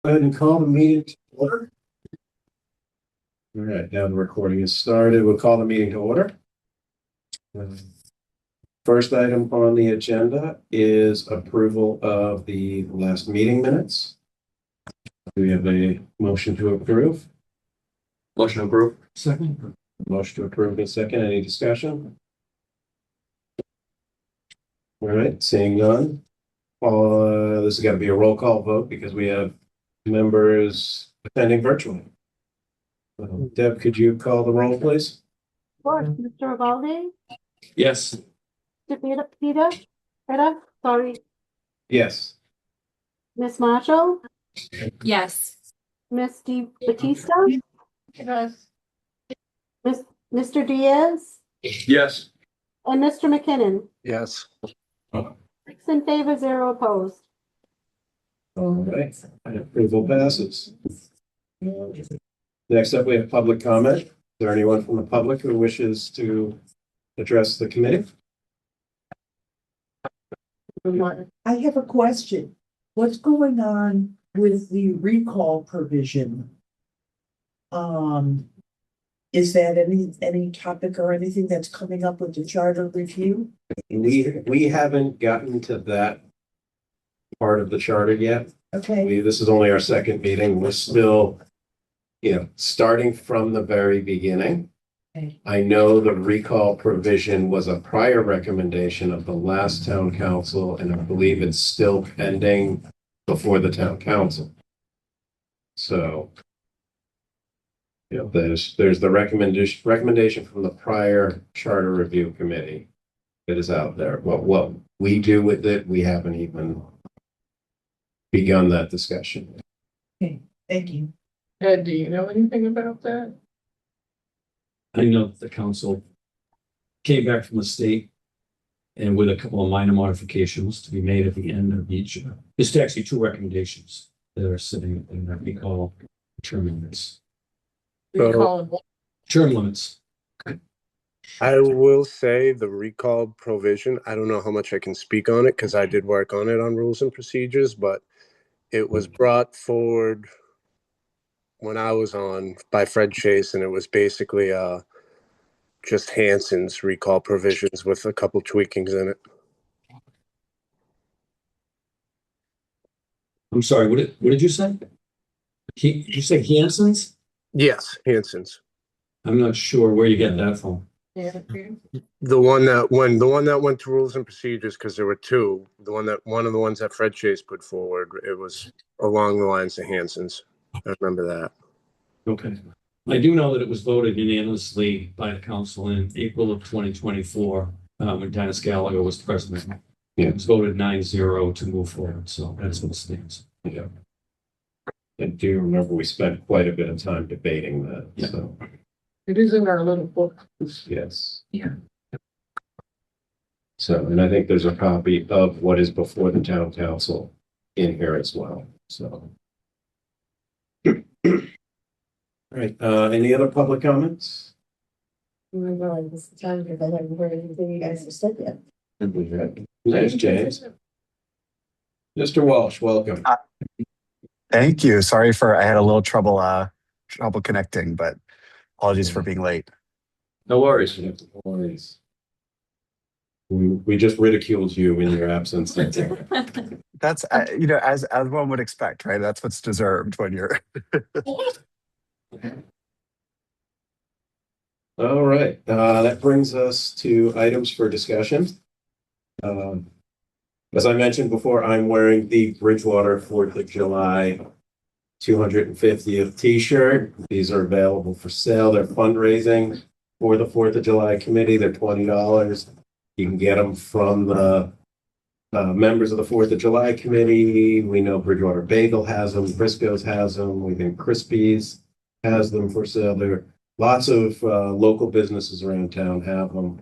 Go ahead and call the meeting to order. All right, now the recording is started. We'll call the meeting to order. First item on the agenda is approval of the last meeting minutes. Do we have a motion to approve? Motion approved. Second. Motion to approve in second. Any discussion? All right, seeing none. This has got to be a roll call vote because we have members attending virtually. Deb, could you call the roll, please? Of course, Mr. Evaldi, Yes. Peter, sorry, Yes. Miss Marshall, Yes. Miss Di Batista, Yes. Mr. Diaz, Yes. and Mr. McKinnon. Yes. 6 in favor, 0 opposed. All right, approval passes. Next up, we have public comment. Is there anyone from the public who wishes to address the committee? I have a question. What's going on with the recall provision? Is that any topic or anything that's coming up with the charter review? We haven't gotten to that part of the charter yet. Okay, This is only our second meeting. We're still, starting from the very beginning. Okay. I know the recall provision was a prior recommendation of the last town council, and I believe it's still pending before the town council. So, there's the recommendation from the prior charter review committee that is out there. What we do with it, we haven't even begun that discussion. thank you. Ed, do you know anything about that? I know that the council came back from the state and with a couple of minor modifications to be made at the end of each. It's actually two recommendations that are sitting in that we call term limits. Recall and what? Term limits. I will say the recall provision, I don't know how much I can speak on it because I did work on it on rules and procedures, but it was brought forward when I was on by Fred Chase, and it was basically just Hanson's recall provisions with a couple tweakings in it. I'm sorry, what did you say? Did you say Hanson's? Yes, Hanson's. I'm not sure where you get that from. Yeah. The one that went to rules and procedures, because there were two. One of the ones that Fred Chase put forward, it was along the lines of Hanson's. I remember that. Okay. I do know that it was voted unanimously by the council in April of 2024, when Dennis Gallagher was president. Yeah. It was voted 9-0 to move forward, so that's what it stands. Yeah. I do remember we spent quite a bit of time debating that. Yeah. So, It is in our little book. yes. Yeah. So, and I think there's a copy of what is before the town council in here as well. So. All right, any other public comments? Remember, this is time because I haven't heard anything you guys have said yet. Nice, James. Mr. Walsh, welcome. Thank you. Sorry I had a little trouble connecting, but apologies for being late. No worries. No worries. We just ridiculed you in your absence. That's as one would expect, right? That's what's deserved when you're. All right, that brings us to items for discussion. As I mentioned before, I'm wearing the Bridgewater 4th of July 250th t-shirt. These are available for sale. They're fundraising for the 4th of July committee. They're $20. You can get them from the members of the 4th of July committee. We know Bridgewater Bagel has them. Briscoe's has them. We think Crispy's has them for sale. There are lots of local businesses around town have them.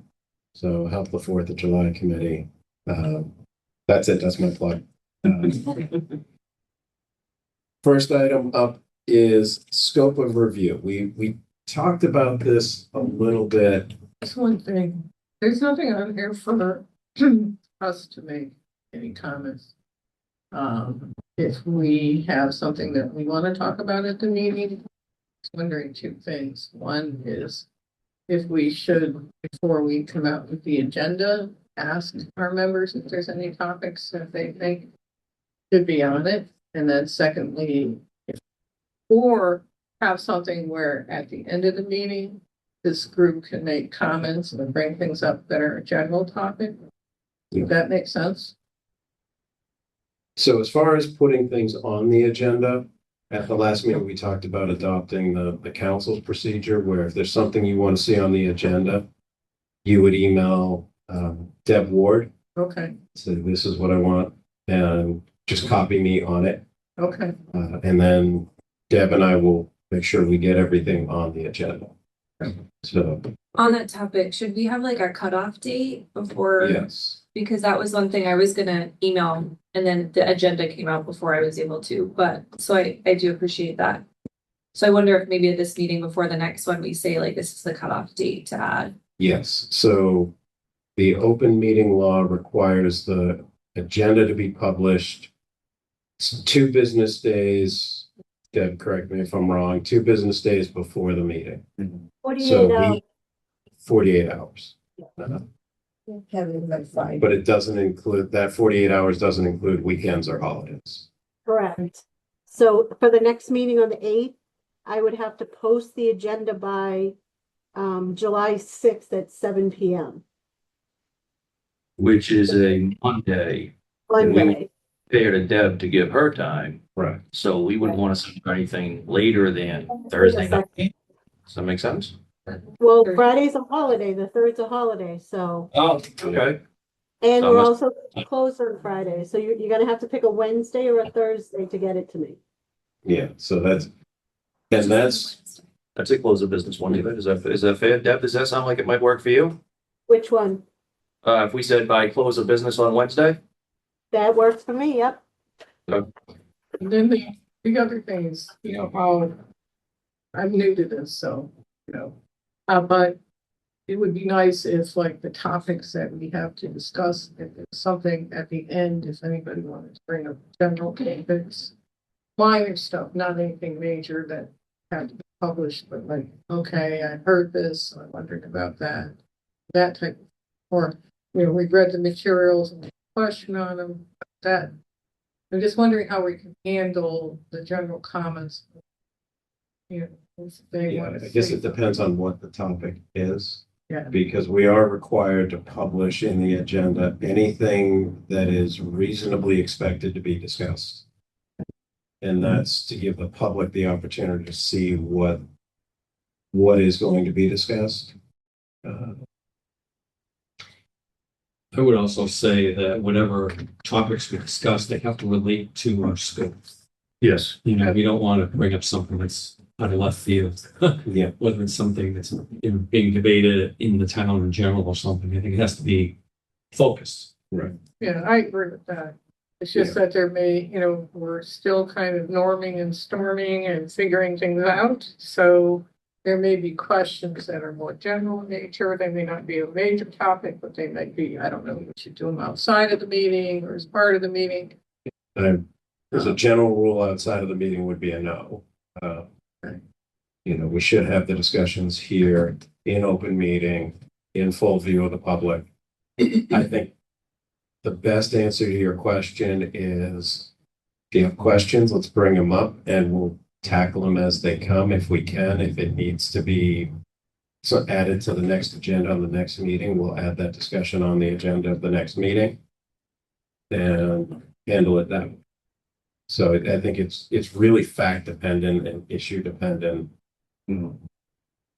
So help the 4th of July committee. That's it. That's my plug. First item up is scope of review. We talked about this a little bit. That's one thing. There's nothing on here for us to make any comments. if we have something that we want to talk about at the meeting. I was wondering two things. One is if we should, before we come out with the agenda, ask our members if there's any topics that they think should be on it. And then secondly, or have something where at the end of the meeting, this group can make comments and bring things up that are a general topic. Does that make sense? So as far as putting things on the agenda, at the last meeting, we talked about adopting the council's procedure where if there's something you want to see on the agenda, you would email Deb Ward, Okay, say this is what I want, and just copy me on it. okay. And then Deb and I will make sure we get everything on the agenda. So, On that topic, should we have like a cutoff date before? yes. Because that was one thing I was gonna email and then the agenda came out before I was able to, but so I do appreciate that. So I wonder if maybe at this meeting before the next one, we say like this is the cutoff date to add. Yes, so the open meeting law requires the agenda to be published 2 business days. Deb, correct me if I'm wrong, 2 business days before the meeting. So 48 hours. we, 48 hours. Have it by Friday. But it doesn't include, that 48 hours doesn't include weekends or holidays. Correct. So for the next meeting on the 8th, I would have to post the agenda by July 6th at 7 p.m. Which is a Monday. Monday. Fair to Deb to give her time. Right. So we wouldn't want to send anything later than Thursday night. Does that make sense? Well, Friday's a holiday, the 3rd's a holiday, so. Oh, okay. And So we're must- also closed on Friday, so you're gonna have to pick a Wednesday or a Thursday to get it to me. Yeah, so that's, and that's, I'd say close the business one, David. Is that fair? Deb, does that sound like it might work for you? Which one? If we said by close of business on Wednesday? That works for me, yep. And then the other things, you know, how I'm new to this, so, you know, but it would be nice if like the topics that we have to discuss, if there's something at the end, if anybody wanted to bring up general topics, minor stuff, not anything major that had to be published, but like, okay, I heard this, I'm wondering about that, that type of, or, you know, we've read the materials and question on them, that. I'm just wondering how we can handle the general comments. You know, if they yeah, want to. I guess it depends on what the topic is. Yeah. Because we are required to publish in the agenda anything that is reasonably expected to be discussed. And that's to give the public the opportunity to see what is going to be discussed. I would also say that whatever topics we discuss, they have to relate to our scope. Yes. You know, we don't want to bring up something that's out of left field. Yeah. Whether it's something that's being debated in the town in general or something, I think it has to be focused. Right. Yeah, I agree with that. It's just that there may, you know, we're still kind of norming and storming and figuring things out. So there may be questions that are more general in nature. They may not be a major topic, but they might be, I don't know, we should do them outside of the meeting or as part of the meeting. There's a general rule outside of the meeting would be a no. You know, we should have the discussions here in open meeting, in full view of the public. I think the best answer to your question is, if you have questions, let's bring them up and we'll tackle them as they come if we can. If it needs to be added to the next agenda on the next meeting, we'll add that discussion on the agenda of the next meeting and handle it that way. So I think it's really fact dependent and issue dependent.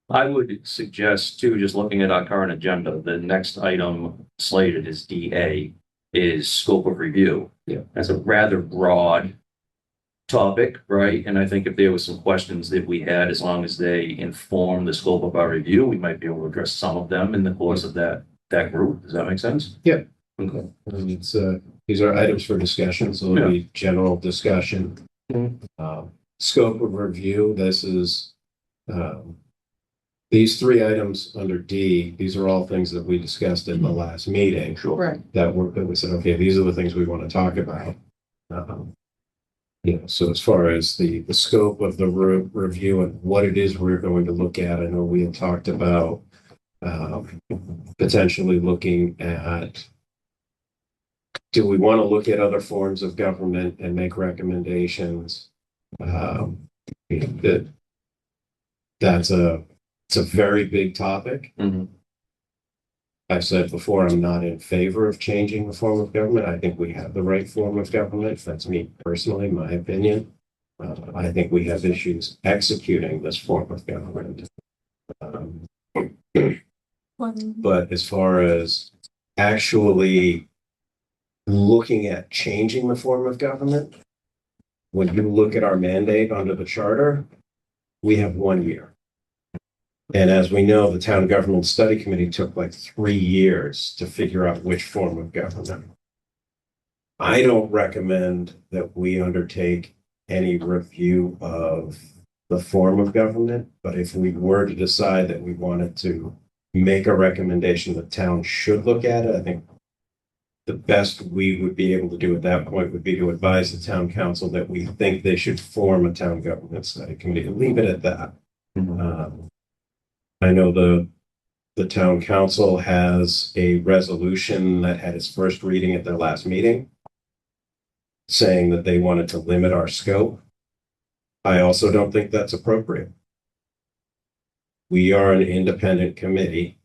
I would suggest too, just looking at our current agenda, the next item slated is DA, is scope of review. Yeah. That's a rather broad topic, right? And I think if there were some questions that we had, as long as they inform the scope of our review, we might be able to address some of them in the course of that group. Does that make sense? Yeah. Okay. And it's these are items for discussion, so it'll be general discussion. Scope of review, this is these 3 items under D, these are all things that we discussed in the last meeting. Sure. Right. That we said, okay, these are the things we want to talk about. So as far as the scope of the review and what it is we're going to look at, I know we had talked about potentially looking at, do we want to look at other forms of government and make recommendations? That's it's a very big topic. Mhm. I've said before, I'm not in favor of changing the form of government. I think we have the right form of government. That's me personally, my opinion. I think we have issues executing this form of government. But as far as actually looking at changing the form of government, when you look at our mandate under the charter, we have 1 year. And as we know, the Town Government Study Committee took like 3 years to figure out which form of government. I don't recommend that we undertake any review of the form of government, but if we were to decide that we wanted to make a recommendation the town should look at it, I think the best we would be able to do at that point would be to advise the town council that we think they should form a town government study committee and leave it at that. I know the town council has a resolution that had its first reading at their last meeting, saying that they wanted to limit our scope. I also don't think that's appropriate. We are an independent committee.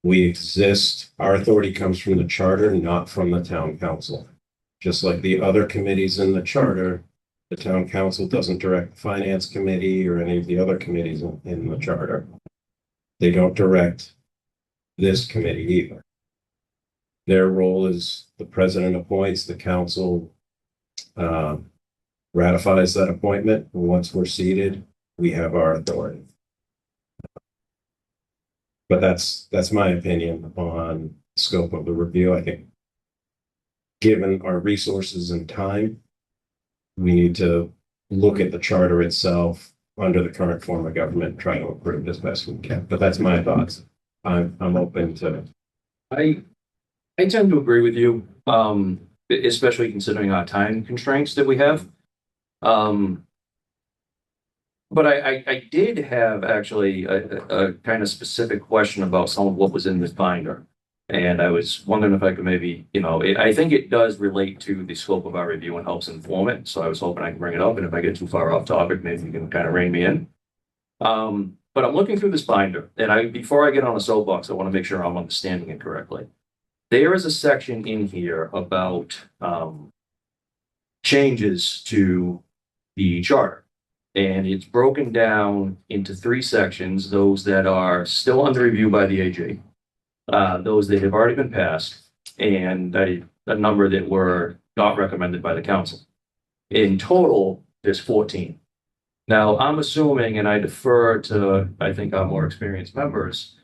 We exist, our authority comes from the charter, not from the town council. Just like the other committees in the charter, the town council doesn't direct the finance committee or any of the other committees in the charter. They don't direct this committee either. Their role is the president appoints, the council ratifies that appointment. And once we're seated, we have our authority. But that's my opinion on the scope of the review. I think given our resources and time, we need to look at the charter itself under the current form of government and try to improve it as best we can. But that's my thoughts. I'm open to. I tend to agree with you, especially considering our time constraints that we have. But I did have actually a kind of specific question about some of what was in this binder. And I was wondering if I could maybe, I think it does relate to the scope of our review and helps inform it. So I was hoping I could bring it up. And if I get too far off topic, maybe you can kind of rein me in. But I'm looking through this binder. And before I get on a soapbox, I want to make sure I'm understanding it correctly. There is a section in here about changes to the charter. And it's broken down into 3 sections, those that are still under review by the AG, those that have already been passed, and a number that were not recommended by the council. In total, there's 14. Now, I'm assuming, and I defer to, I think, our more experienced members,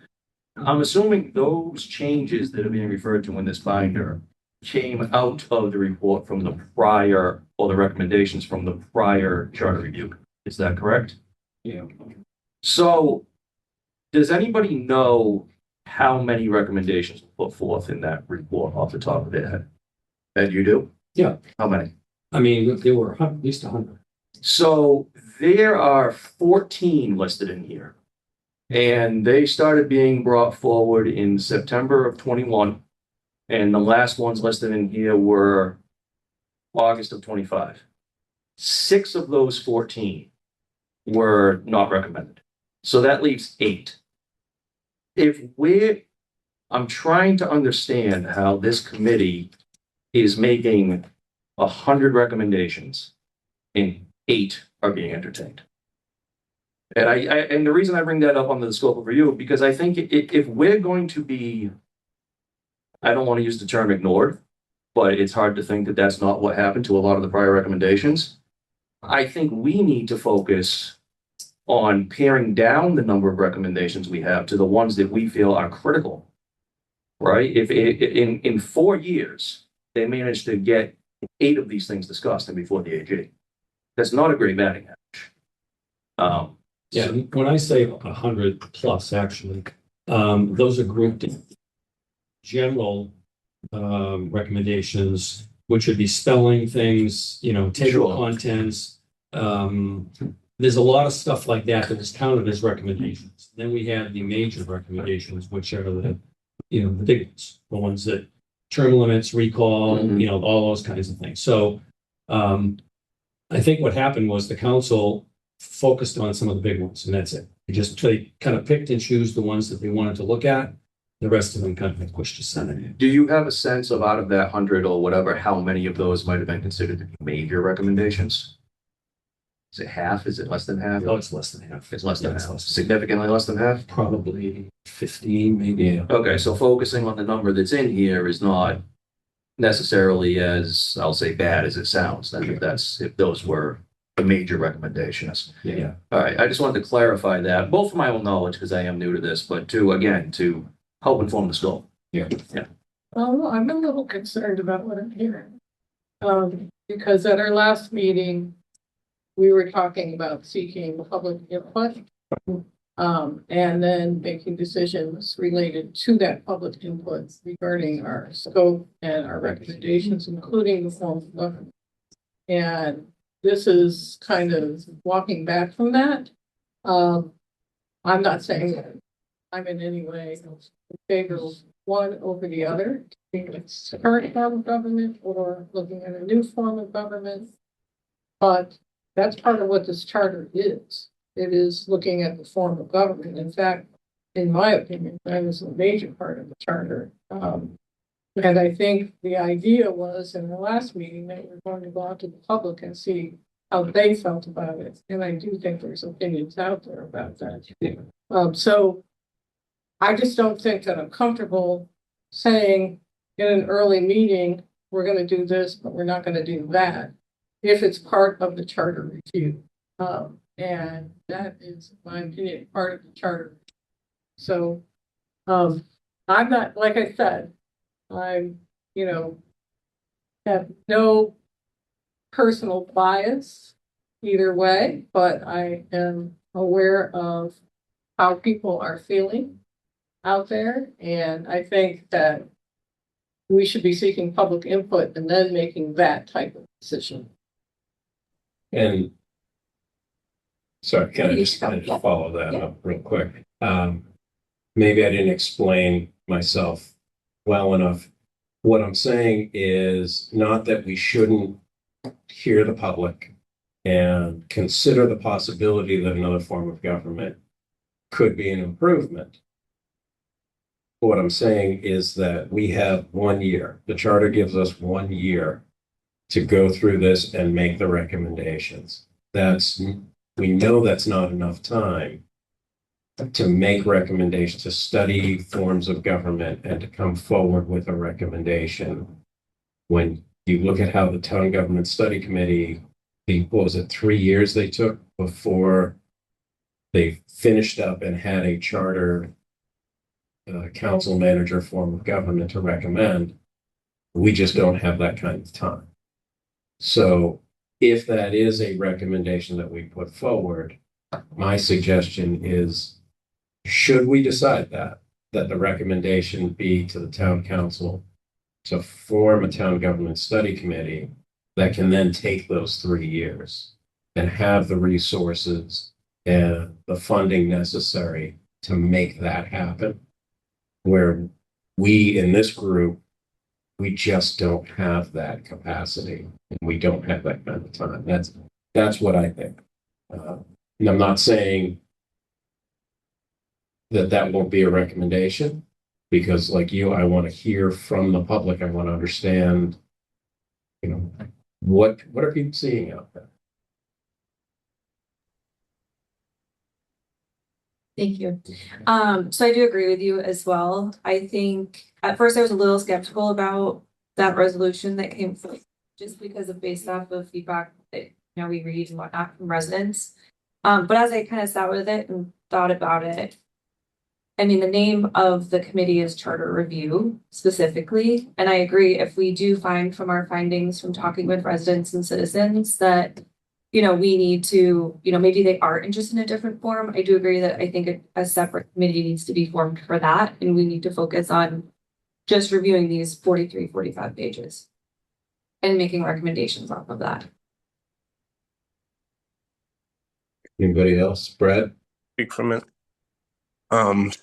I'm assuming those changes that are being referred to in this binder came out of the report from the prior, or the recommendations from the prior charter review. Is that correct? Yeah. So, does anybody know how many recommendations were put forth in that report off the top of their head? Ed, you do? Yeah. How many? I mean, there were at least 100. So, there are 14 listed in here. And they started being brought forward in September of 21. And the last ones listed in here were August of 25. 6 of those 14 were not recommended. So that leaves 8. I'm trying to understand how this committee is making 100 recommendations and 8 are being entertained. And and the reason I bring that up on the scope of review, because I think if we're going to be, I don't want to use the term ignored, but it's hard to think that that's not what happened to a lot of the prior recommendations. I think we need to focus on paring down the number of recommendations we have to the ones that we feel are critical, right? If in 4 years, they managed to get 8 of these things discussed and before the AG, that's not a great batting average. Yeah, when I say 100 plus, actually, those are grouped in general recommendations which would be spelling things, table Sure. contents. There's a lot of stuff like that that is counted as recommendations. Then we have the major recommendations, which are the big ones, the ones that term limits, recall, Mhm. all those kinds of things. So, I think what happened was the council focused on some of the big ones, and that's it. They kind of picked and choose the ones that they wanted to look at. The rest of them kind of pushed aside. Do you have a sense of out of that 100 or whatever, how many of those might have been considered to be major recommendations? Is it half? Is it less than half? No, it's less than half. It's less than Yeah, it's half, less. significantly less than half? Probably 15, maybe. Yeah. Okay, so focusing on the number that's in here is not necessarily as, I'll say, bad as it sounds, then if those were the major recommendations. Yeah. All right, I just wanted to clarify that, both for my own knowledge, because I am new to this, but to help inform the scope. Well, I'm a little concerned about what I'm hearing. Because at our last meeting, we were talking about seeking public input. And then making decisions related to that public input regarding our scope and our recommendations, including the form of government. And this is kind of walking back from that. I'm not saying that I'm in any way in favor of one over the other. I think it's the current form of government or looking at a new form of government. But that's part of what this charter is. It is looking at the form of government. In fact, in my opinion, that is a major part of the charter. And I think the idea was in the last meeting that we're going to go out to the public and see how they felt about it. And I do think there's opinions out there about that. So I just don't think that I'm comfortable saying in an early meeting, we're going to do this, but we're not going to do that if it's part of the charter review. And that is, in my opinion, part of the charter. So, I'm not, like I said, I'm, have no personal bias either way, but I am aware of how people are feeling out there. And I think that we should be seeking public input and then making that type of decision. And sorry, can I just follow that up real quick? Maybe I didn't explain myself well enough. What I'm saying is not that we shouldn't hear the public and consider the possibility that another form of government could be an improvement. What I'm saying is that we have 1 year. The charter gives us 1 year to go through this and make the recommendations. We know that's not enough time to make recommendations, to study forms of government and to come forward with a recommendation. When you look at how the Town Government Study Committee, what was it, 3 years they took before they finished up and had a charter council manager form of government to recommend, we just don't have that kind of time. So if that is a recommendation that we put forward, my suggestion is, should we decide that the recommendation be to the town council to form a town government study committee that can then take those 3 years and have the resources and the funding necessary to make that happen, where we in this group, we just don't have that capacity and we don't have that kind of time. That's what I think. And I'm not saying that won't be a recommendation, because like you, I want to hear from the public. I want to understand, what are people seeing out there? Thank you. So I do agree with you as well. I think at first I was a little skeptical about that resolution that came forth, just because of based off of feedback that we read and whatnot from residents. But as I kind of sat with it and thought about it, I mean, the name of the committee is Charter Review specifically. And I agree, if we do find from our findings from talking with residents and citizens that, we need to, maybe they are interested in a different form. I do agree that I think a separate committee needs to be formed for that. And we need to focus on just reviewing these 43, 45 pages. and making recommendations off of that. Anybody else? Brad? Speak from it.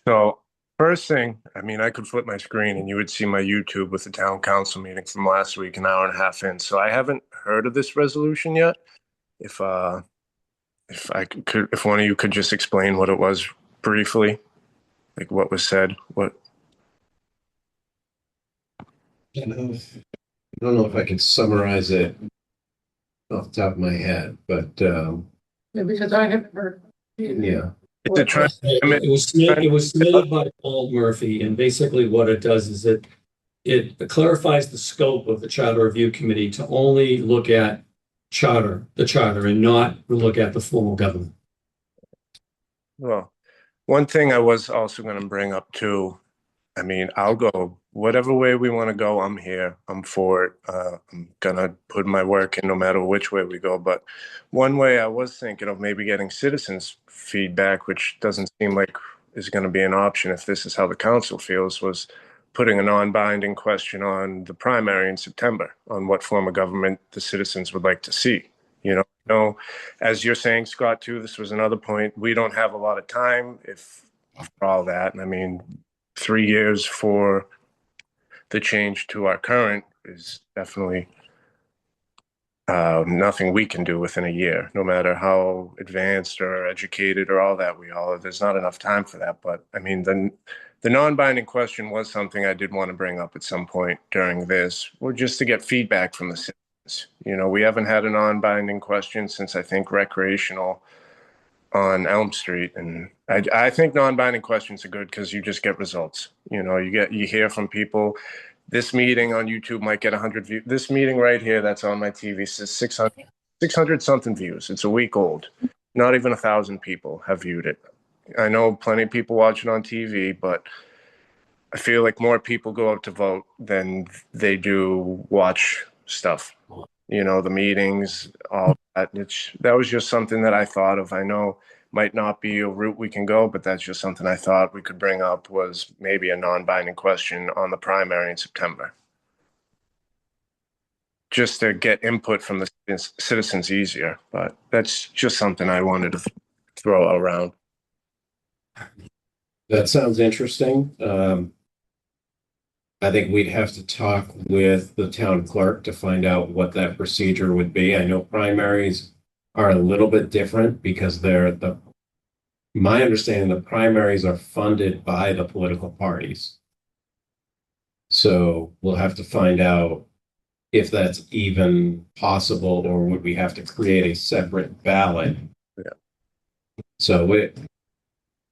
So first thing, I mean, I could flip my screen and you would see my YouTube with the town council meeting from last week, an hour and a half in. So I haven't heard of this resolution yet. If if one of you could just explain what it was briefly, like what was said, what. I don't know if I can summarize it off the top of my head, but Because I haven't heard. yeah. It's a try. It was submitted by Paul Murphy, and basically what it does is it clarifies the scope of the Charter Review Committee to only look at the charter, and not look at the formal government. Well, one thing I was also going to bring up too, I mean, I'll go whatever way we want to go. I'm here. I'm for it. I'm going to put my work in no matter which way we go. But one way I was thinking of maybe getting citizens' feedback, which doesn't seem like is going to be an option if this is how the council feels, was putting a non-binding question on the primary in September on what form of government the citizens would like to see. You know, as you're saying, Scott, too, this was another point. We don't have a lot of time for all that. And I mean, 3 years for the change to our current is definitely nothing we can do within a year, no matter how advanced or educated or all that we all are. There's not enough time for that. But I mean, the non-binding question was something I did want to bring up at some point during this, or just to get feedback from the citizens. You know, we haven't had a non-binding question since I think recreational on Elm Street, and I think non-binding questions are good because you just get results. You know, you hear from people. This meeting on YouTube might get 100 views. This meeting right here that's on my TV says 600 something views. It's a week old. Not even 1,000 people have viewed it. I know plenty of people watch it on TV, but I feel like more people go out to vote than they do watch stuff. You know, the meetings, all that. That was just something that I thought of. I know might not be a route we can go, but that's just something I thought we could bring up, was maybe a non-binding question on the primary in September. Just to get input from the citizens easier, but that's just something I wanted to throw around. That sounds interesting. I think we'd have to talk with the town clerk to find out what that procedure would be. I know primaries are a little bit different because my understanding, the primaries are funded by the political parties. So we'll have to find out if that's even possible, or would we have to create a separate ballot? Yeah. So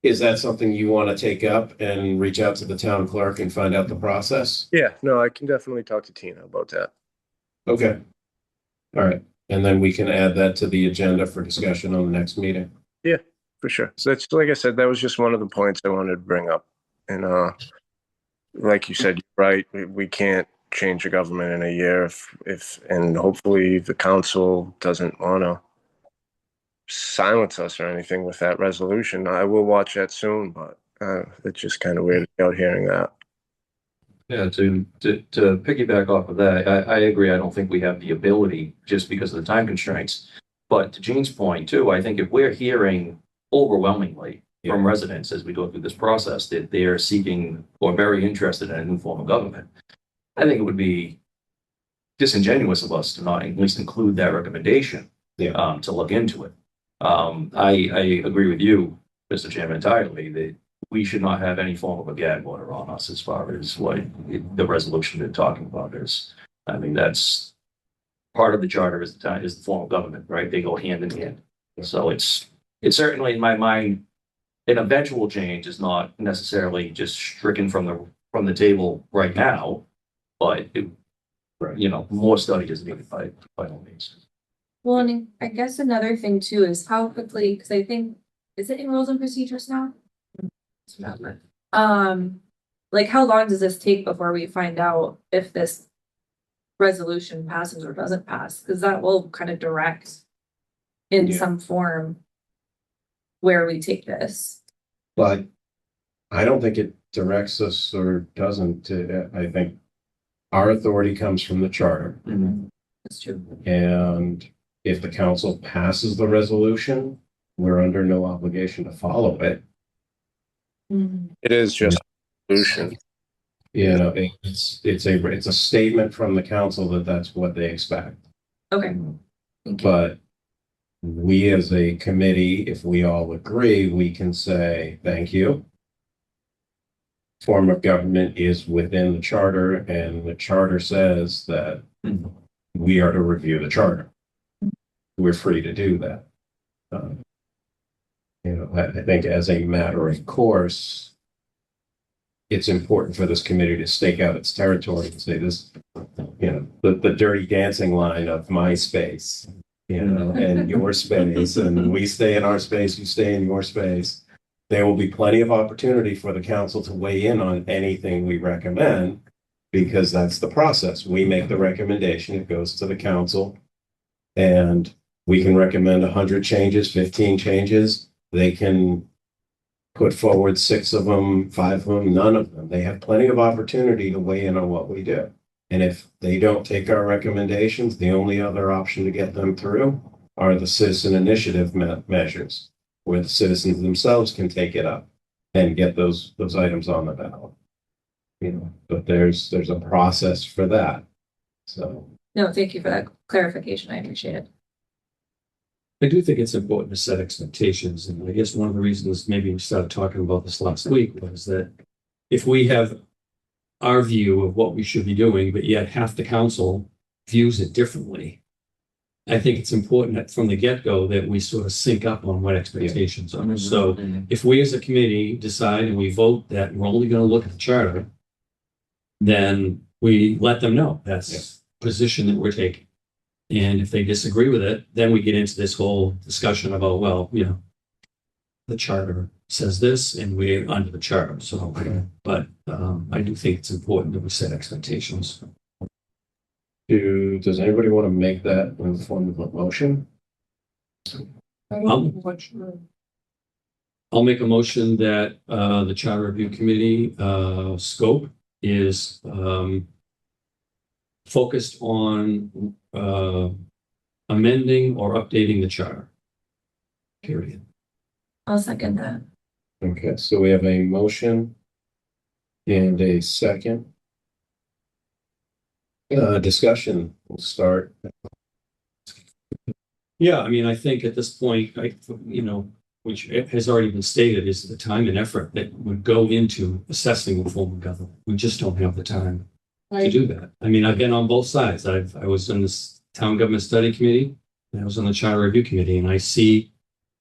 is that something you want to take up and reach out to the town clerk and find out the process? Yeah, no, I can definitely talk to Tina about that. Okay. All right. And then we can add that to the agenda for discussion on the next meeting. Yeah, for sure. So that's, like I said, that was just one of the points I wanted to bring up. And like you said, you're right. We can't change the government in a year and hopefully the council doesn't want to silence us or anything with that resolution. I will watch that soon, but it's just kind of weird out hearing that. Yeah, to piggyback off of that, I agree. I don't think we have the ability just because of the time constraints. But to Gene's point too, I think if we're hearing overwhelmingly from residents as we go through this process that they are seeking or very interested in a new form of government, I think it would be disingenuous of us to not at least include that recommendation to look into it. I agree with you, Mr. Chairman, entirely that we should not have any form of a gag order on us as far as what the resolution they're talking about is. I mean, that's part of the charter is the form of government, right? They go hand in hand. So it's certainly in my mind, an eventual change is not necessarily just stricken from the table right now, but more study is needed by all means. Well, and I guess another thing too is how quickly, because I think, is it in rules and procedures now? Like how long does this take before we find out if this resolution passes or doesn't pass? Because that will kind of direct in some form where we take this. But I don't think it directs us or doesn't. I think our authority comes from the charter. Mm-hmm. That's true. And if the council passes the resolution, we're under no obligation to follow it. It is just a solution. You know, it's a statement from the council that that's what they expect. Okay. But we as a committee, if we all agree, we can say, thank you. Form of government is within the charter, and the charter says that we are to review the charter. We're free to do that. You know, I think as a matter of course, it's important for this committee to stake out its territory and say this, you know, the dirty dancing line of my space, you know, and your space, and we stay in our space, you stay in your space. There will be plenty of opportunity for the council to weigh in on anything we recommend, because that's the process. We make the recommendation, it goes to the council, and we can recommend 100 changes, 15 changes. They can put forward 6 of them, 5 of them, none of them. They have plenty of opportunity to weigh in on what we do. And if they don't take our recommendations, the only other option to get them through are the citizen initiative measures, where the citizens themselves can take it up and get those items on the ballot. You know, but there's a process for that. So No, thank you for that clarification. I appreciate it. I do think it's important to set expectations, and I guess one of the reasons maybe we started talking about this last week was that if we have our view of what we should be doing, but yet half the council views it differently, I think it's important that from the get-go that we sort of sync up on what expectations are. So if we as a committee decide and we vote that we're only going to look at the charter, then we let them know that's the position that we're taking. And if they disagree with it, then we get into this whole discussion about, well, you know, the charter says this and we're under the charter. So, but I do think it's important that we set expectations. does anybody want to make that in the form of a motion? I'll make a motion that the Charter Review Committee scope is focused on amending or updating the charter. Period. I'll second that. Okay, so we have a motion and a second. Discussion will start. Yeah, I mean, I think at this point, you know, which has already been stated, is the time and effort that would go into assessing the form of government. We just don't have the time to do that. I mean, I've been on both sides. I was in this town government study committee, and I was on the charter review committee, and I see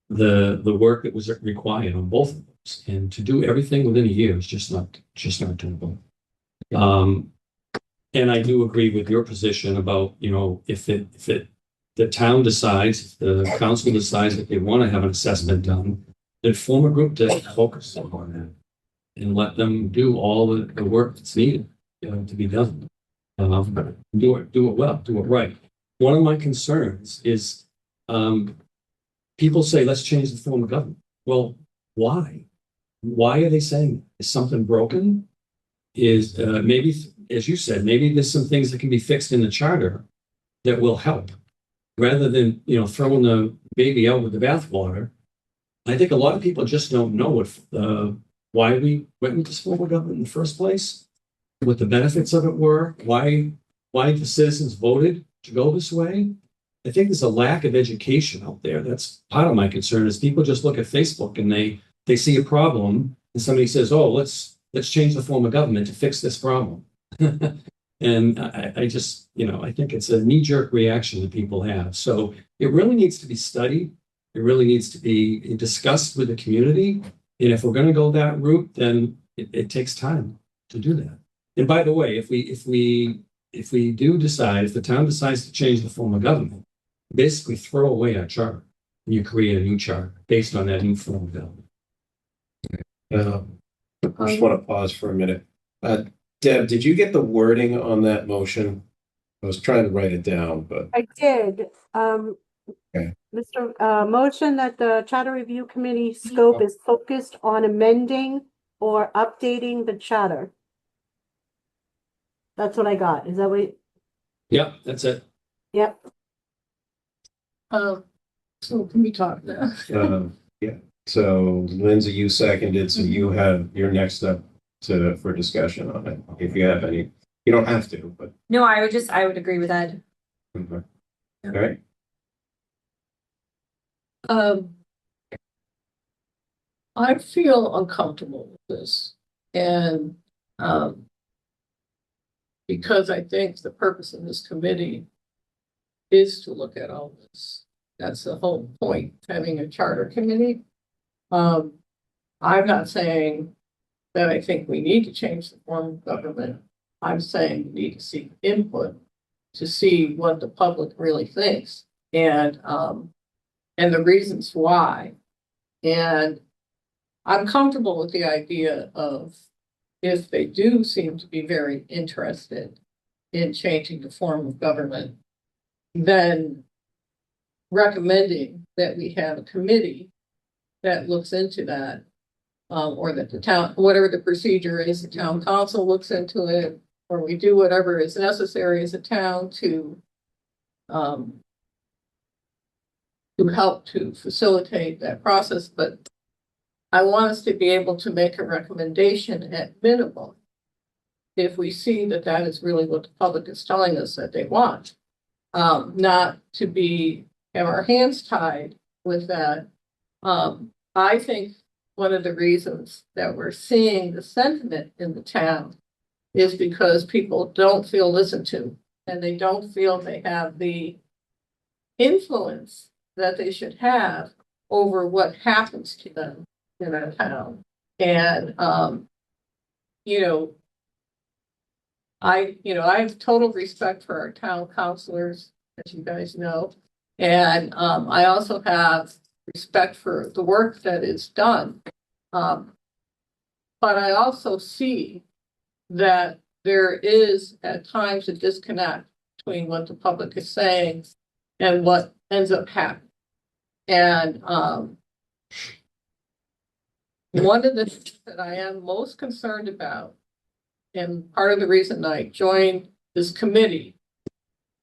the work that was required on both of those. And to do everything within a year is just not doable. And I do agree with your position about, you know, if the town decides, if the council decides that they want to have an assessment done, then form a group to focus on that and let them do all the work that's needed, you know, to be done. Do it well, do it right. One of my concerns is people say, let's change the form of government. Well, why? Why are they saying that? Is something broken? Is maybe, as you said, maybe there's some things that can be fixed in the charter that will help. Rather than, you know, throwing the baby out with the bathwater, I think a lot of people just don't know why we went into this form of government in the first place, what the benefits of it were, why the citizens voted to go this way. I think there's a lack of education out there. That's part of my concern is people just look at Facebook and they see a problem and somebody says, oh, let's change the form of government to fix this problem. And I just, you know, I think it's a knee-jerk reaction that people have. So it really needs to be studied. It really needs to be discussed with the community. And if we're going to go that route, then it takes time to do that. And by the way, if we do decide, if the town decides to change the form of government, basically throw away our charter and you create a new charter based on that new form of government. I just want to pause for a minute. Deb, did you get the wording on that motion? I was trying to write it down, but I did. Okay. Motion that the Charter Review Committee scope is focused on amending or updating the charter. That's what I got. Is that what? Yeah, that's it. Yep. So can we talk now? Yeah, so Lindsay, you seconded, so you have your next up for discussion on it. If you have any, you don't have to, but. No, I would agree with Ed. All right, I feel uncomfortable with this and, because I think the purpose of this committee is to look at all this. That's the whole point, having a charter committee. I'm not saying that I think we need to change the form of government. I'm saying we need to seek input to see what the public really thinks and the reasons why. And I'm comfortable with the idea of if they do seem to be very interested in changing the form of government, then recommending that we have a committee that looks into that, or that the town, whatever the procedure is, the town council looks into it, or we do whatever is necessary as a town to help to facilitate that process. But I want us to be able to make a recommendation at minimum if we see that that is really what the public is telling us that they want. Not to have our hands tied with that. I think one of the reasons that we're seeing the sentiment in the town is because people don't feel listened to, and they don't feel they have the influence that they should have over what happens to them in our town. And, I have total respect for our town councilors, as you guys know. And I also have respect for the work that is done. But I also see that there is at times a disconnect between what the public is saying and what ends up happening. And one of the things that I am most concerned about, and part of the reason I joined this committee,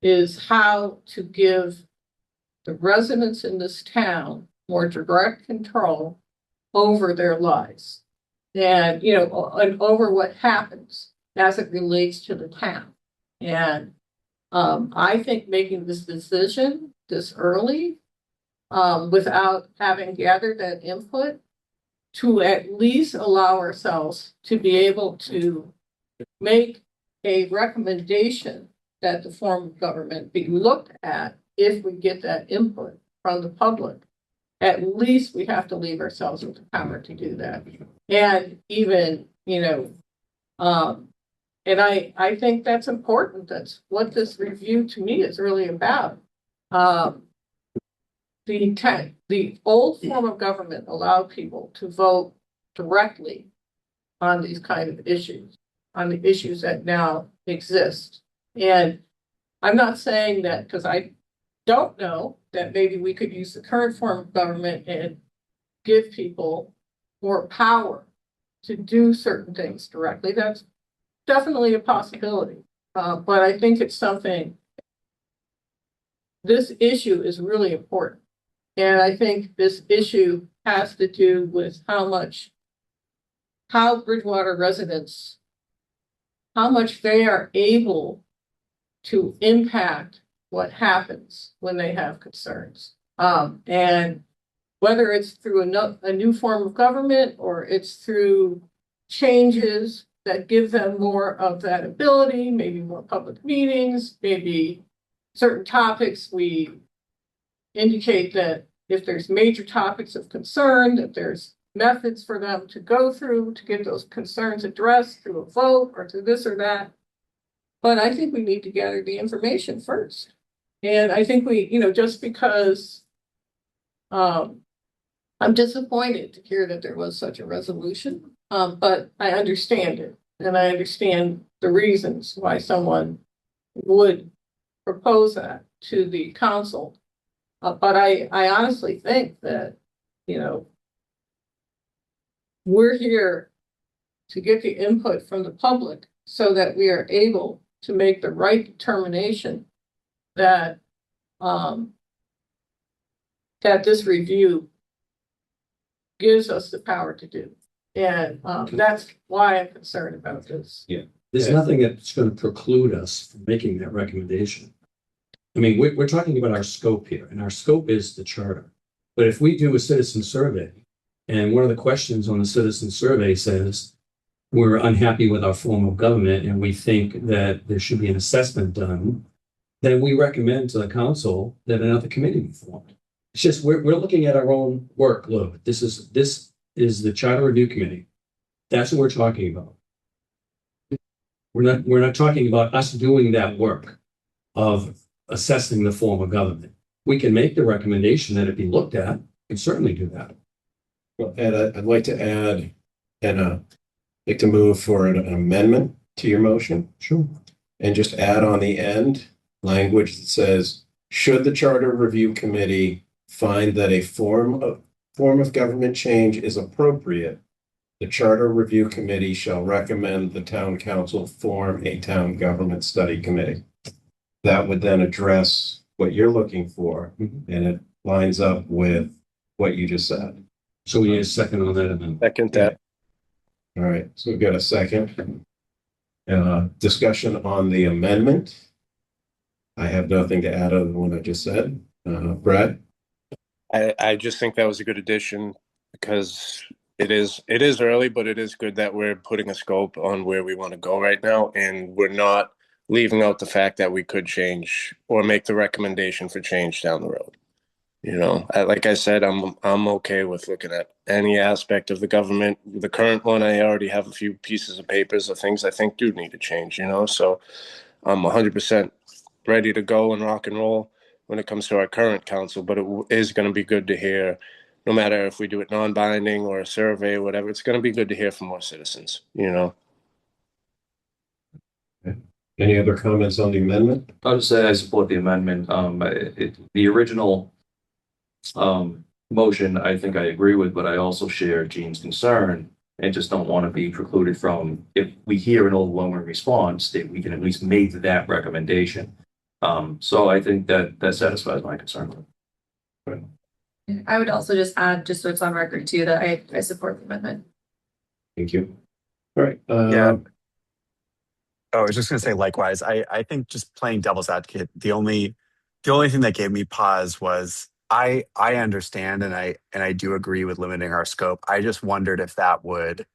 is how to give the residents in this town more direct control over their lives. And, and over what happens as it relates to the town. And I think making this decision this early, without having gathered that input, to at least allow ourselves to be able to make a recommendation that the form of government be looked at if we get that input from the public. At least we have to leave ourselves with the power to do that. And even, and I think that's important. That's what this review to me is really about. The old form of government allowed people to vote directly on these kind of issues, on the issues that now exist. And I'm not saying that because I don't know that maybe we could use the current form of government and give people more power to do certain things directly. That's definitely a possibility. But I think it's something, this issue is really important. And I think this issue has to do with how Bridgewater residents, how much they are able to impact what happens when they have concerns. And whether it's through a new form of government or it's through changes that give them more of that ability, maybe more public meetings, maybe certain topics we indicate that if there's major topics of concern, that there's methods for them to go through to get those concerns addressed through a vote or through this or that. But I think we need to gather the information first. And I think we, just because I'm disappointed to hear that there was such a resolution, but I understand it. And I understand the reasons why someone would propose that to the council. But I honestly think that, we're here to get the input from the public so that we are able to make the right determination that that this review gives us the power to do. And, that's why I'm concerned about this. There's nothing that's going to preclude us from making that recommendation. I mean, we're talking about our scope here, and our scope is the charter. But if we do a citizen survey, and one of the questions on the citizen survey says, we're unhappy with our form of government and we think that there should be an assessment done, then we recommend to the council that another committee be formed. It's just, we're looking at our own workload. This is the Charter Review Committee. That's what we're talking about. We're not talking about us doing that work of assessing the form of government. We can make the recommendation that it be looked at, and certainly do that. Well, Ed, I'd like to add, and like to move for an amendment to your motion. Sure. And just add on the end language that says, should the Charter Review Committee find that a form of government change is appropriate, the Charter Review Committee shall recommend the town council form a town government study committee. That would then address what you're looking for, and it lines up with what you just said. So we need a second on that amendment. Second that. All right, so we've got a second. Discussion on the amendment. I have nothing to add other than what I just said. Brad? I just think that was a good addition because it is early, but it is good that we're putting a scope on where we want to go right now, and we're not leaving out the fact that we could change or make the recommendation for change down the road. You know, like I said, I'm okay with looking at any aspect of the government. The current one, I already have a few pieces of papers of things I think do need to change, you know, so I'm 100% ready to go and rock and roll when it comes to our current council, but it is going to be good to hear, no matter if we do it non-binding or a survey or whatever, it's going to be good to hear from more citizens, you know. Any other comments on the amendment? I'll just say I support the amendment. The original motion, I think I agree with, but I also share Gene's concern and just don't want to be precluded from, if we hear an overwhelming response, that we can at least make that recommendation. So I think that satisfies my concern. I would also just add, just so it's on record too, that I support the amendment. Thank you. All right. Yeah. Oh, I was just going to say likewise. I think just playing devil's advocate, the only thing that gave me pause was I understand and I do agree with limiting our scope. I just wondered if that would,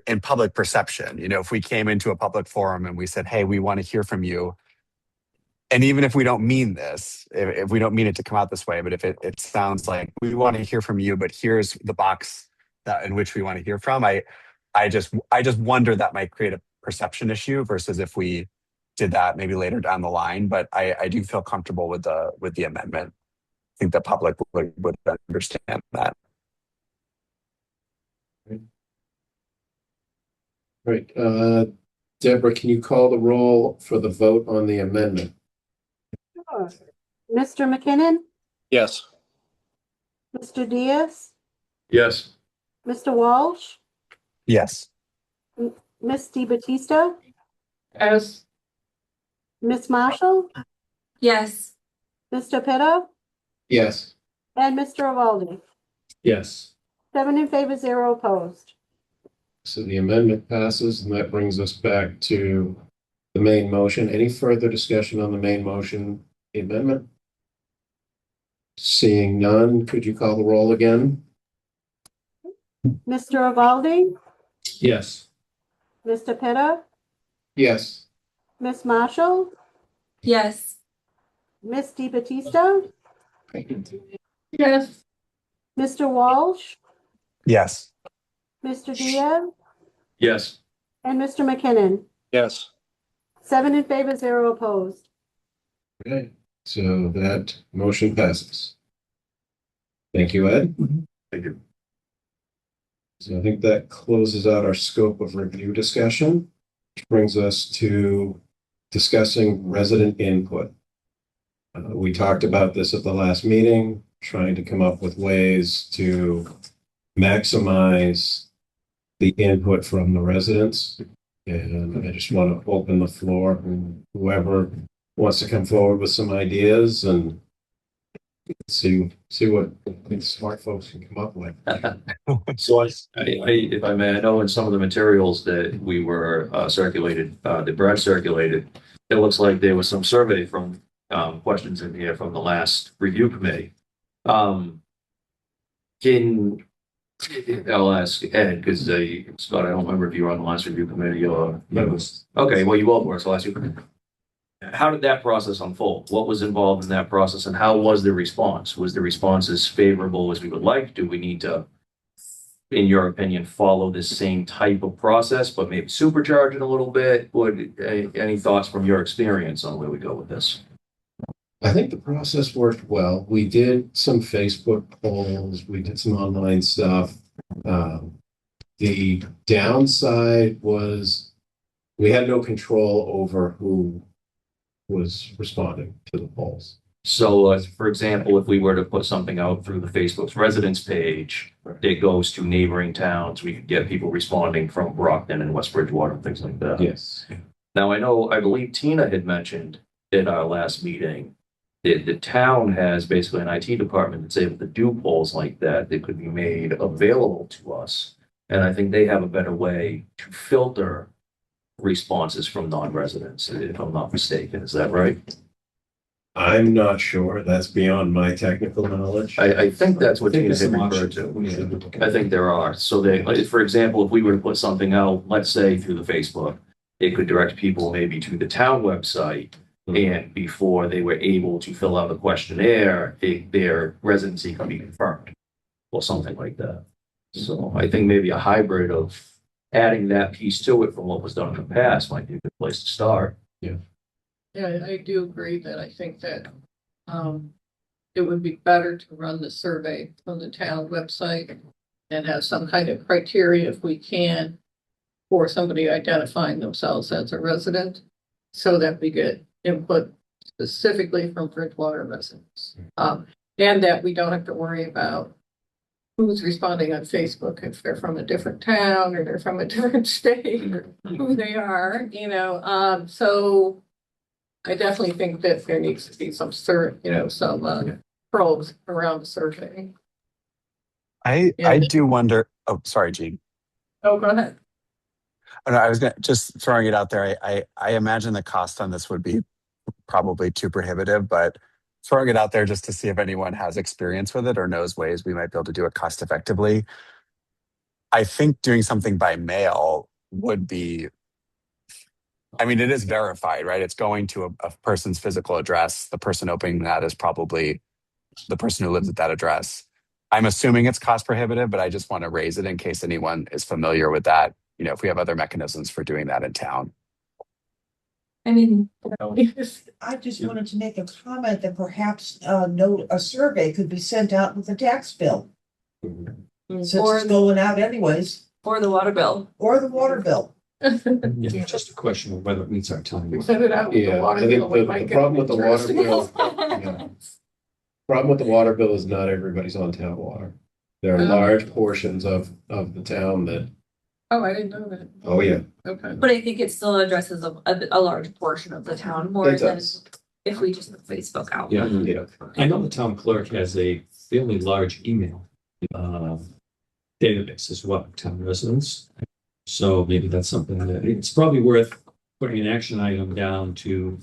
in public perception, you know, if we came into a public forum and we said, hey, we want to hear from you. And even if we don't mean this, if we don't mean it to come out this way, but if it sounds like we want to hear from you, but here's the box that in which we want to hear from, I just wonder that might create a perception issue versus if we did that maybe later down the line. But I do feel comfortable with the amendment. I think the public would understand that. Right. Deborah, can you call the roll for the vote on the amendment? Sure. Mr. McKinnon, Yes. Mr. Diaz, Yes. Mr. Walsh, Yes. Miss DiBattista, As Miss Marshall, Yes. Mr. Petta, Yes. and Mr. Evaldi. Yes. 7 in favor, 0 opposed. So the amendment passes, and that brings us back to the main motion. Any further discussion on the main motion, the amendment? Seeing none, could you call the roll again? Mr. Evaldi, Yes. Mr. Petta, Yes. Miss Marshall, Yes. Miss DiBattista, yes, Mr. Walsh, Yes. Mr. Diaz, Yes. and Mr. McKinnon. Yes. 7 in favor, 0 opposed. Okay, so that motion passes. Thank you, Ed. Thank you. So I think that closes out our scope of review discussion, which brings us to discussing resident input. We talked about this at the last meeting, trying to come up with ways to maximize the input from the residents. And I just want to open the floor, and whoever wants to come forward with some ideas and see what these smart folks can come up with. So if I may, I know in some of the materials that we were circulated, that Brad circulated, it looks like there was some survey from questions in here from the last review committee. I'll ask Ed, because Scott, I don't remember if you were on the last review committee or. Okay, well, you both were, so I'll ask you. How did that process unfold? What was involved in that process and how was the response? Was the response as favorable as we would like? Do we need to, in your opinion, follow this same type of process, but maybe supercharge it a little bit? Any thoughts from your experience on where we go with this? I think the process worked well. We did some Facebook polls, we did some online stuff. The downside was we had no control over who was responding to the polls. So, for example, if we were to put something out through the Facebook's residence page, it goes to neighboring towns, we could get people responding from Brockton and West Bridgewater and things like that. Yes. Now, I believe Tina had mentioned in our last meeting that the town has basically an IT department that's able to do polls like that could be made available to us. And I think they have a better way to filter responses from non-residents, if I'm not mistaken. Is that right? I'm not sure. That's beyond my technical knowledge. I think that's what Tina there's had some referred options. to. I think there are. So for example, if we were to put something out, let's say through the Facebook, it could direct people maybe to the town website. And before they were able to fill out a questionnaire, their residency could be confirmed or something like that. So I think maybe a hybrid of adding that piece to it from what was done in the past might be a good place to start. Yeah, I do agree that I think that it would be better to run the survey on the town website and have some kind of criteria if we can for somebody identifying themselves as a resident so that we get input specifically from Bridgewater residents. And that we don't have to worry about who's responding on Facebook, if they're from a different town or they're from a different state or who they are, so I definitely think that there needs to be some probes around the survey. I do wonder, oh, sorry, Gene. Oh, go ahead. Oh, no, I was just throwing it out there. I imagine the cost on this would be probably too prohibitive, but throwing it out there just to see if anyone has experience with it or knows ways we might be able to do it cost effectively. I think doing something by mail would be, I mean, it is verified, right? It's going to a person's physical address. The person opening that is probably the person who lives at that address. I'm assuming it's cost prohibitive, but I just want to raise it in case anyone is familiar with that. If we have other mechanisms for doing that in town. I mean, I just wanted to make a comment that perhaps a survey could be sent out with a tax bill. Since it's going out anyways, or the water bill. or the water bill. Yeah, just a question of whether it meets our time. We send it out with the Yeah, I water think bill. we the might get problem with the water interest. bill, yeah. Problem with the water bill is not everybody's on town water. There are Oh. large portions of the town that, Oh, I didn't know that. oh yeah, Okay. But I think it still addresses a large portion of the town more it than does. if we just put Facebook out. Yeah, Yeah. I know the town clerk has a fairly large email database as well, town residents. So maybe that's something that it's probably worth putting an action item down to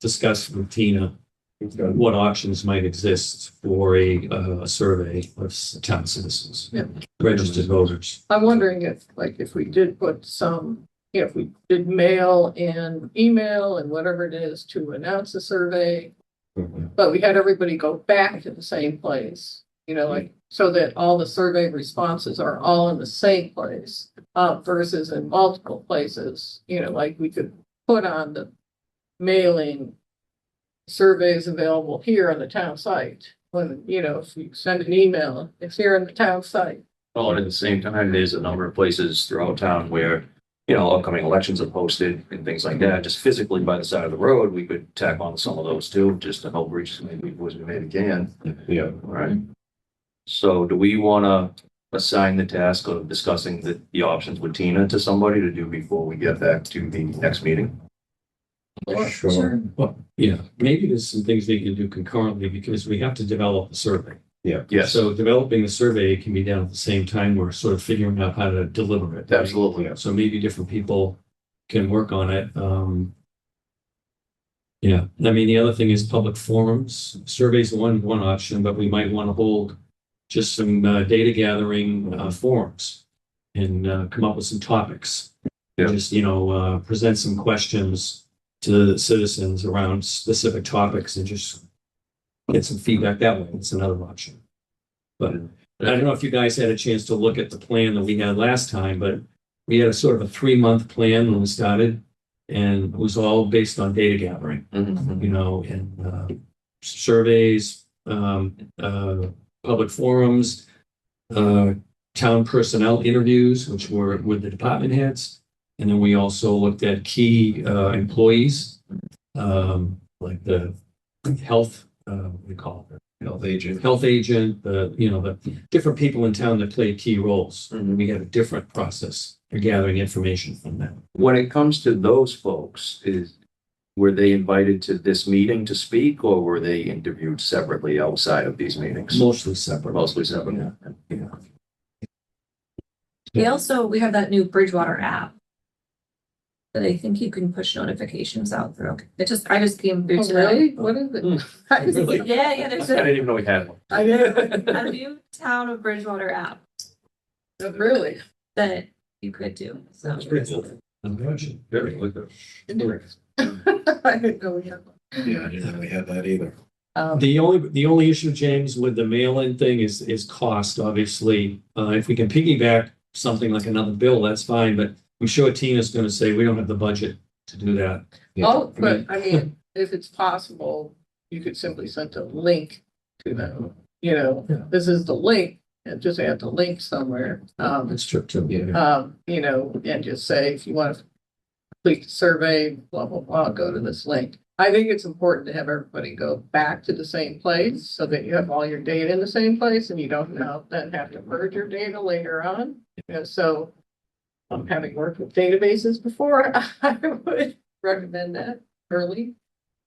discuss with Tina what options might exist for a survey of town citizens, Yeah. registered voters. I'm wondering if we did put if we did mail and email and whatever it is to announce a survey, but we had everybody go back to the same place, so that all the survey responses are all in the same place, versus in multiple places, we could put on the mailing surveys available here on the town site. When, if you send an email, it's here on the town site. Well, and at the same time, there's a number of places throughout town where, upcoming elections are posted and things like that. Just physically by the side of the road, we could tack on some of those too, just to help reach as many people as we maybe can. yeah. All right. So do we want to assign the task of discussing the options with Tina to somebody to do before we get back to the next meeting? Sure. Well, yeah, maybe there's some things we can do concurrently because we have to develop the survey. Yes, So developing the survey can be done at the same time. We're sort of figuring out how to deliver it. right? absolutely. So maybe different people can work on it. Yeah, I mean, the other thing is public forums. Surveys one option, but we might want to hold just some data gathering forums and come up with some topics. Yeah. Just, present some questions to the citizens around specific topics and just get some feedback that way. It's another option. But I don't know if you guys had a chance to look at the plan that we had last time, but we had a sort of a 3-month plan when we started. And it was all based on data gathering, Mhm. and surveys, public forums, town personnel interviews, which were with the department heads. And then we also looked at key employees, like the health, what do you call it? Health agent. Health agent, the different people in town that played key roles. Mhm. We had a different process for gathering information from them. When it comes to those folks, were they invited to this meeting to speak, or were they interviewed separately outside of these meetings? Mostly separate. Mostly separate. Yeah. We have that new Bridgewater app that I think you can push notifications out through. I just came through Oh, today. really? What is it? Really? Yeah, there's I didn't even know we had one. I didn't, a new Town of Bridgewater app really. that you could do, so. Very good. Interesting. I didn't know we had one. Yeah, I didn't know we had that either. The only issue, James, with the mail-in thing is cost, obviously. If we can piggyback something like another bill, that's fine, but I'm sure Tina's gonna say we don't have the budget to do that. Oh, but I mean, if it's possible, you could simply send a link to them, Yeah. this is the link, and just add the link somewhere. That's true too. Yeah. And just say, if you want to complete the survey, blah, blah, blah, go to this link. I think it's important to have everybody go back to the same place so that you have all your data in the same place and you don't then have to merge your data later on. So having worked with databases before, I would recommend that early.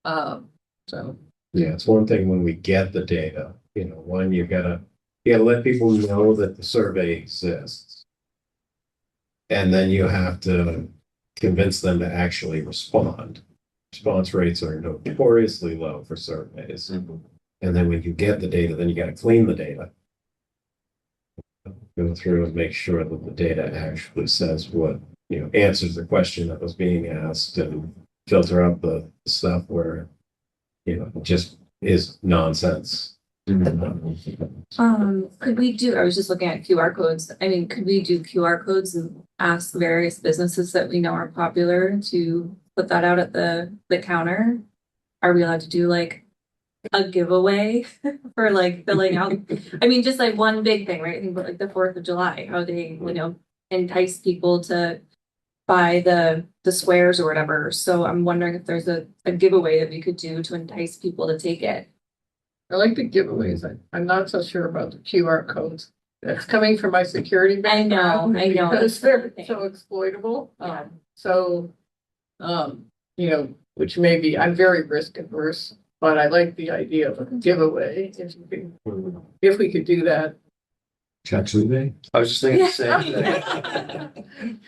So. Yeah, it's one thing when we get the data, one, you gotta let people know that the survey exists. And then you have to convince them to actually respond. Response rates are notoriously low for surveys. Mhm. And then when you get the data, then you gotta clean the data. Go through and make sure that the data actually says what, answers the question that was being asked and filter out the stuff where, it just is nonsense. Could we do, I was just looking at QR codes. I mean, could we do QR codes and ask various businesses that we know are popular to put that out at the counter? Are we allowed to do like a giveaway for like filling out? I mean, just like one big thing, right? Think about like the 4th of July, how they, entice people to buy the squares or whatever. So I'm wondering if there's a giveaway that we could do to entice people to take it. I like the giveaways. I'm not so sure about the QR codes. That's coming from my security I know, background. I know. Because they're That's the so exploitable. Yeah. Which maybe, I'm very risk averse, but I like the idea of a giveaway. If we could do that. Chuck Suve? I was just thinking the same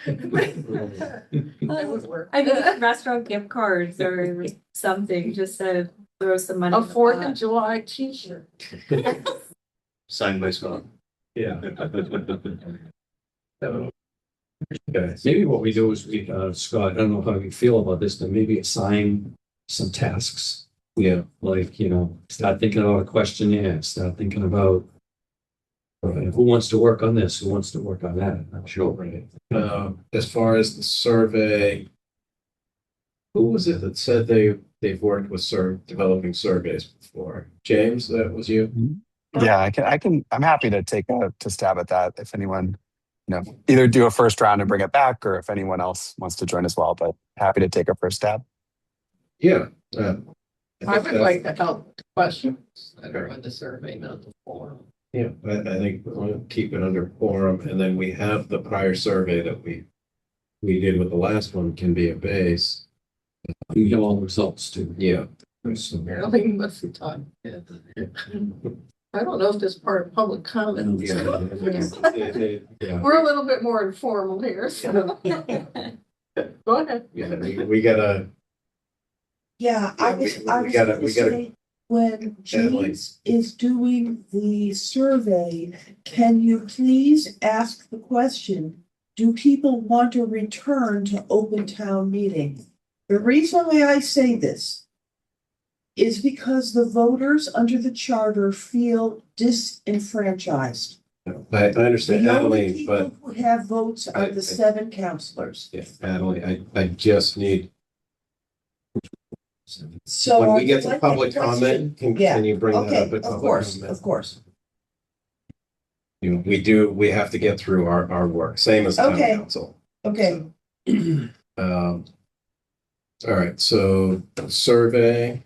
thing. That would work. I mean, restaurant gift cards or something, just to throw some money. A in the 4th pot. of July t-shirt. Signed by Scott. Yeah. Okay. Maybe what we do is Scott, I don't know how you feel about this, but maybe assign some tasks. Yeah. Like, start thinking about a questionnaire, start thinking about who wants to work on this, who wants to work on that. I'm sure. Right. As far as the survey, who was it that said they've worked with developing surveys before? James, that was you? Yeah, I'm happy to take to stab at that if anyone, either do a first round and bring it back, or if anyone else wants to join as well, but happy to take a first stab. Yeah. I would like to help the questions that are on the survey, not the form. Yeah, I think we'll keep it under quorum, and then we have the prior survey that we did with the last one can be a base. You have all the results too. Yeah. So, Barely must have time. I don't know if this is part of public comment. Yeah. We're a little bit more informal here, so. Go ahead. Yeah, we gotta, Yeah, I We- was, we I was gotta- gonna we gotta- say, when like- James is doing the survey, can you please ask the question, do people want to return to open town meeting? The reason why I say this is because the voters under the charter feel disenfranchised. I understand, The only Adeline, people but who have votes are the 7 councilors. yeah, Adeline, I just need, So. when we get to I'd like public that question. comment, Yeah, can you bring that Okay, up at of public course, comment? of course. We have to get through our work, same as town Okay. council. Okay, All right, so survey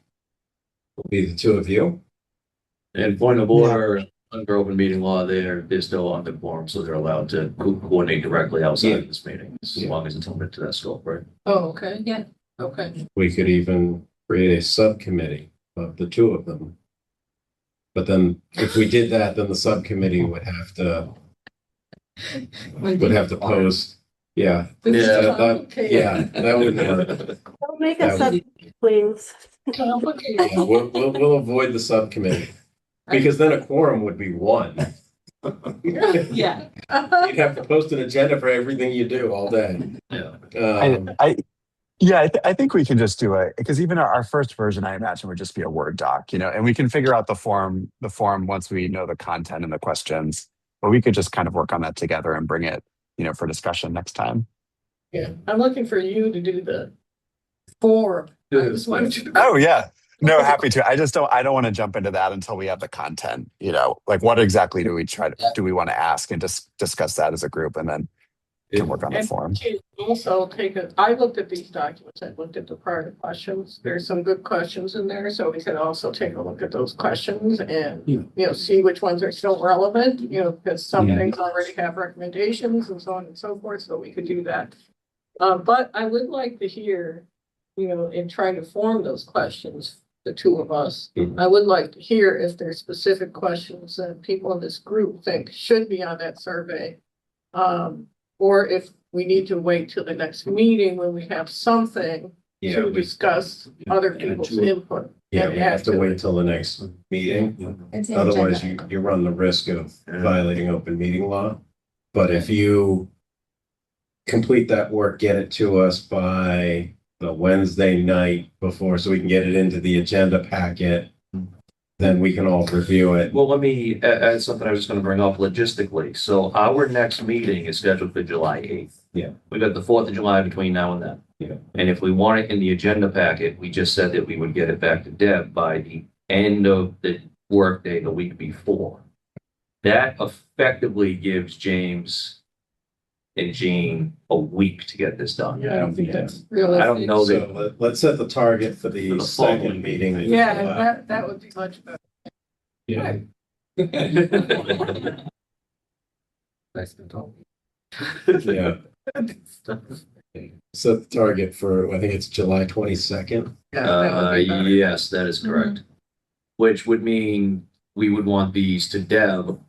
will be the two of you. And point of order, under open meeting law, they're still on the forum, so they're allowed to coordinate directly outside of this meeting, as Yeah. long as it's limited to that scope, right? Oh, okay. Yeah. Okay. We could even create a subcommittee of the two of them. But then if we did that, then the subcommittee would have to post, yeah. This is Yeah, complicated. Yeah, that wouldn't work. Don't make That us up, please. Complicated. Yeah, we'll avoid the subcommittee. Because then a quorum would be one. Yeah. You'd have to post an agenda for everything you do all day. Yeah. I think we can just do it because even our first version, I imagine, would just be a Word doc, and we can figure out the form once we know the content and the questions. But we could just kind of work on that together and bring it, for discussion next time. Yeah, I'm looking for you to do the form. I just wanted you to. Oh yeah, no, happy to. I don't want to jump into that until we have the content. Like what exactly do we want to ask and just discuss that as a group, and then can work on the And form. to also I looked at these documents, I looked at the prior questions, there's some good questions in there, so we could also take a look at those questions and, see which ones are still relevant, because some Yeah. things already have recommendations and so on and so forth, so we could do that. But I would like to hear, in trying to form those questions, the two of us, Mhm. I would like to hear if there's specific questions that people in this group think should be on that survey. Or if we need to wait till the next meeting when we have something Yeah, to discuss other and people's to- input. yeah, and we have add to to wait it. till the next meeting. It's an Otherwise, agenda. you run the risk of violating open meeting law. But if you complete that work, get it to us by the Wednesday night before, so we can get it into the agenda packet, then we can all review it. Well, let me add something I was gonna bring up logistically. So our next meeting is scheduled for July 8th. Yeah. We got the 4th of July between now and then. Yeah. And if we want it in the agenda packet, we just said that we would get it back to Deb by the end of the workday the week before. That effectively gives James and Jean a week to get this done. Yeah, I don't think that's I don't realistic. know So that. let's set the target for the For the second following meeting. in Yeah, July. that would be much better. Yeah. Yeah, set the target for, I think it's July 22nd. Yeah, that would be better. Yes, that is correct. Which would mean we would want these to Deb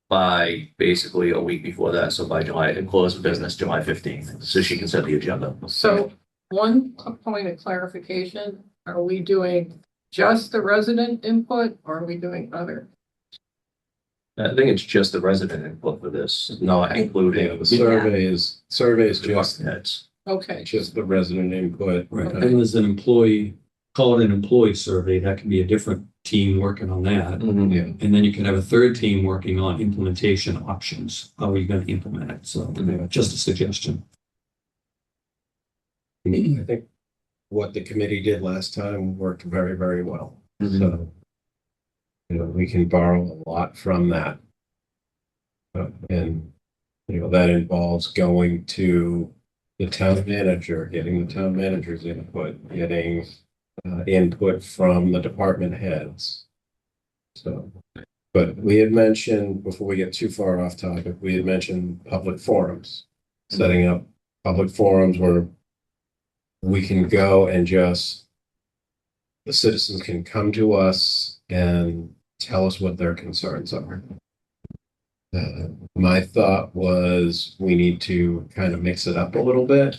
by basically a week before that. So by July, and close of business July 15th, so she can set the agenda. So one point of clarification, are we doing just the resident input or are we doing other? I think it's just the resident input for this, not Yeah, including the survey is department heads. Okay, just the resident input. Right, and there's an employee, call it an employee survey, that can be a different team working on that. Yeah, And then you can have a third team working on implementation options. How are you going to implement it? So just a suggestion. I think what the committee did last time worked very, very well. So, we can borrow a lot from that. And, that involves going to the town manager, getting the town manager's input, getting input from the department heads. So, but we had mentioned, before we get too far off topic, we had mentioned public forums, setting up public forums where we can go and just, the citizens can come to us and tell us what their concerns are. My thought was we need to kind of mix it up a little bit.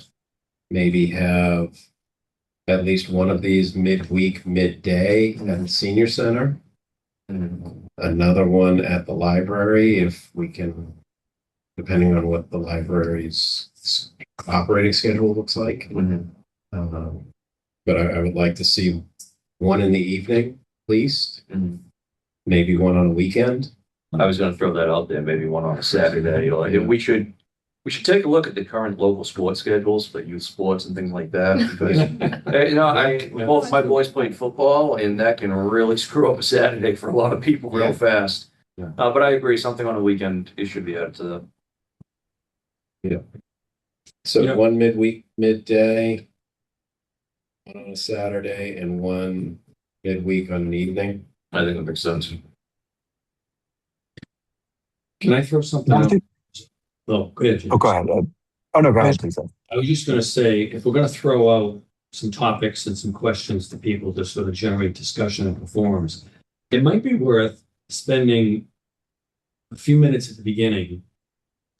Maybe have at least one of these midweek, midday at the senior center. Another one at the library if we can, depending on what the library's operating schedule looks like. But I would like to see one in the evening, at least. Maybe one on a weekend. I was gonna throw that out there, maybe one on a Saturday, like, we should take a look at the current local sports schedules for youth sports and things like that, because, both my boys played football, and that can really screw up a Saturday for a lot of people real fast. Yeah. But I agree, something on a weekend, it should be added to the. So Yeah. one midweek, midday, one on a Saturday, and one midweek on an evening. I think it makes sense. Can I throw something I out? think- Oh, go ahead. James. Oh, go ahead. Oh, no, go ahead, please. I was just gonna say, if we're gonna throw out some topics and some questions to people to sort of generate discussion and forums, it might be worth spending a few minutes at the beginning,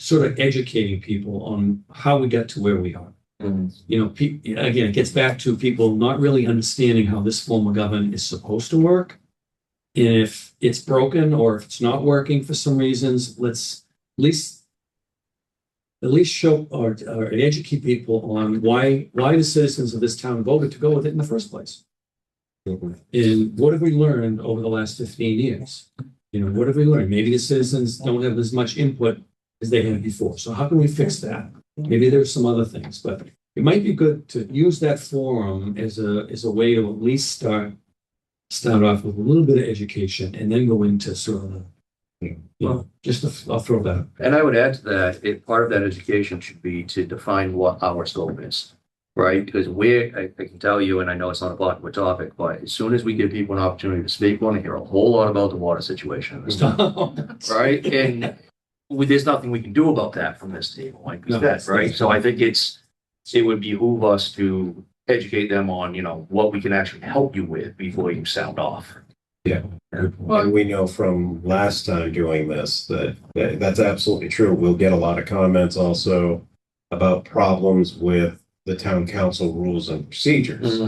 sort of educating people on how we got to where we are. You know, again, it gets back to people not really understanding how this form of government is supposed to work. And if it's broken or if it's not working for some reasons, let's at least show or educate people on why the citizens of this town voted to go with it in the first place. And what have we learned over the last 15 years? You know, what have we learned? Maybe the citizens don't have as much input as they had before. So how can we fix that? Maybe there's some other things, but it might be good to use that forum as a way to at least start off with a little bit of education and then go into sort of, I'll throw that. And I would add to that, part of that education should be to define what our scope is, right? Because I can tell you, and I know it's not a popular topic, but as soon as we give people an opportunity to speak, we want to hear a whole lot about the water situation in this town, right? And there's nothing we can do about that from this table, like we said, right? So I think it would behoove us to educate them on, what we can actually help you with before you sound off. Yeah. And we know from last time doing this that's absolutely true. We'll get a lot of comments also about problems with the town council rules and procedures